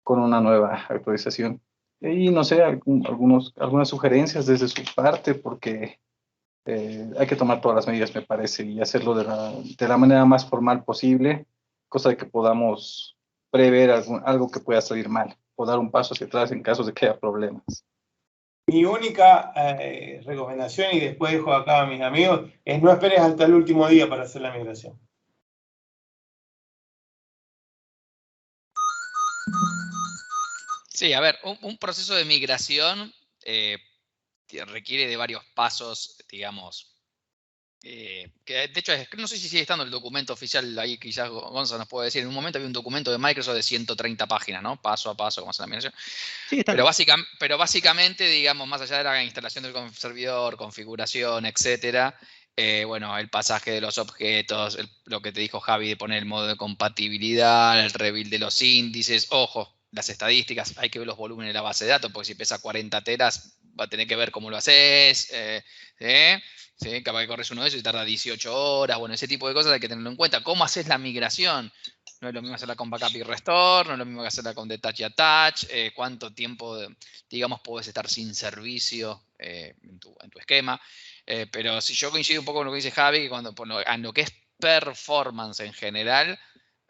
con una nueva actualización. Y no sé, algunas sugerencias desde su parte, porque hay que tomar todas las medidas, me parece, y hacerlo de la manera más formal posible, cosa de que podamos prever algo que pueda salir mal, o dar un paso hacia atrás en caso de que haya problemas. Mi única recomendación, y después dejo acá a mis amigos, es no esperes hasta el último día para hacer la migración. Sí, a ver, un proceso de migración requiere de varios pasos, digamos, que de hecho no sé si sigue estando el documento oficial ahí, quizás Gonzalo nos puede decir. En un momento había un documento de Microsoft de 130 páginas, ¿no? Paso a paso, cómo hacer la migración. Sí, está pero básicamente, digamos, más allá de la instalación del servidor, configuración, etcétera, bueno, el pasaje de los objetos, lo que te dijo Javi de poner el modo de compatibilidad, el rebuild de los índices, ojo, las estadísticas, hay que ver los volúmenes de la base de datos, porque si pesa 40 teras, va a tener que ver cómo lo haces, ¿sí? Capaz que corres uno de esos y tarda 18 horas, bueno, ese tipo de cosas hay que tenerlo en cuenta. ¿Cómo haces la migración? No es lo mismo hacerla con backup y restore, no es lo mismo que hacerla con detach y attach, cuánto tiempo, digamos, puedes estar sin servicio en tu esquema. Pero si yo coincido un poco con lo que dice Javi, que cuando en lo que es performance en general,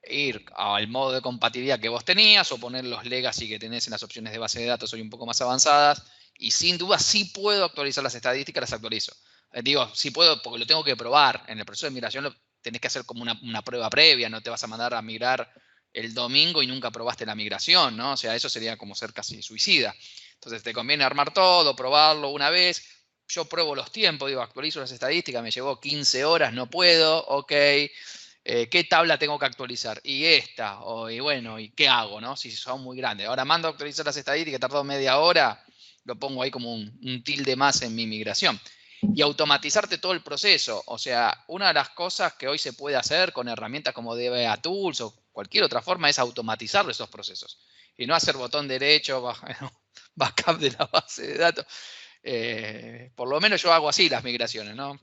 ir al modo de compatibilidad que vos tenías o poner los legacy que tenés en las opciones de base de datos hoy un poco más avanzadas, y sin duda sí puedo actualizar las estadísticas, las actualizo. Digo, sí puedo porque lo tengo que probar. En el proceso de migración lo tenés que hacer como una prueba previa, no te vas a mandar a migrar el domingo y nunca probaste la migración, ¿no? O sea, eso sería como ser casi suicida. Entonces te conviene armar todo, probarlo una vez. Yo pruebo los tiempos, digo, actualizo las estadísticas, me llevó 15 horas, no puedo, ok. ¿Qué tabla tengo que actualizar? Y esta, y bueno, ¿y qué hago, no? Si son muy grandes. Ahora mando a actualizar las estadísticas, tardó media hora, lo pongo ahí como un tilde más en mi migración. Y automatizarte todo el proceso. O sea, una de las cosas que hoy se puede hacer con herramientas como DBA Tools o cualquier otra forma es automatizar esos procesos. Y no hacer botón derecho, backup de la base de datos. Por lo menos yo hago así las migraciones, ¿no? O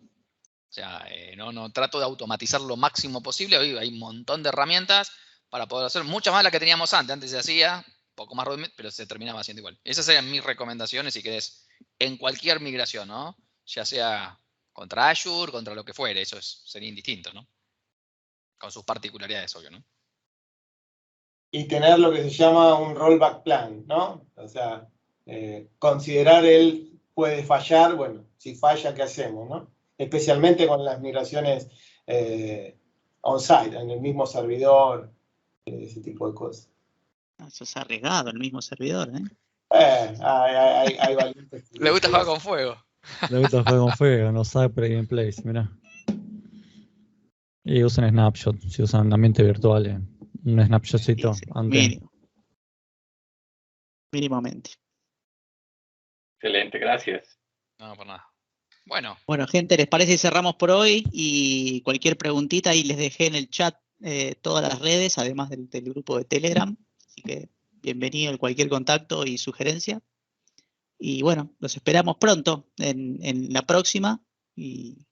sea, no trato de automatizar lo máximo posible. Hoy hay un montón de herramientas para poder hacer muchas más de las que teníamos antes. Antes se hacía un poco más, pero se terminaba haciendo igual. Esas serían mis recomendaciones, si querés, en cualquier migración, ¿no? Ya sea contra Azure, contra lo que fuere, eso sería indistinto, ¿no? Con sus particularidades, obvio, ¿no? Y tener lo que se llama un rollback plan, ¿no? O sea, considerar él puede fallar, bueno, si falla, ¿qué hacemos, no? Especialmente con las migraciones on-site, en el mismo servidor, ese tipo de cosas. Eso es arriesgado, el mismo servidor, ¿eh? Hay valientes. Le gusta jugar con fuego. Le gusta jugar con fuego, no sabe pre-gameplays, mirá. Y usan snapshot, si usan ambiente virtual, un snapshotcito antes. Mínimamente. Excelente, gracias. No, por nada. Bueno, gente, ¿les parece si cerramos por hoy? Y cualquier preguntita ahí les dejé en el chat todas las redes, además del grupo de Telegram. Así que bienvenido a cualquier contacto y sugerencia. Y bueno, los esperamos pronto en la próxima. Y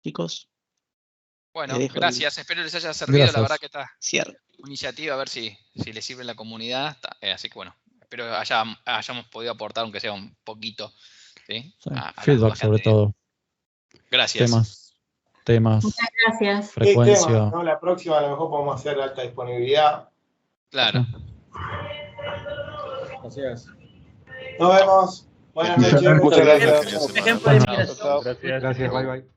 chicos. Bueno, gracias. Espero les haya servido. Gracias. La verdad que está cierto. Iniciativa, a ver si les sirve en la comunidad. Así que bueno, espero hayamos podido aportar, aunque sea un poquito. ¿Sí? Feedback sobre todo. Gracias. Temas. Muchas gracias. Frecuencia. Temas, ¿no? La próxima a lo mejor podemos hacer alta disponibilidad. Claro. Gracias. Nos vemos. Buenas noches. Muchas gracias. Ejemplo de migración. Gracias, bye bye.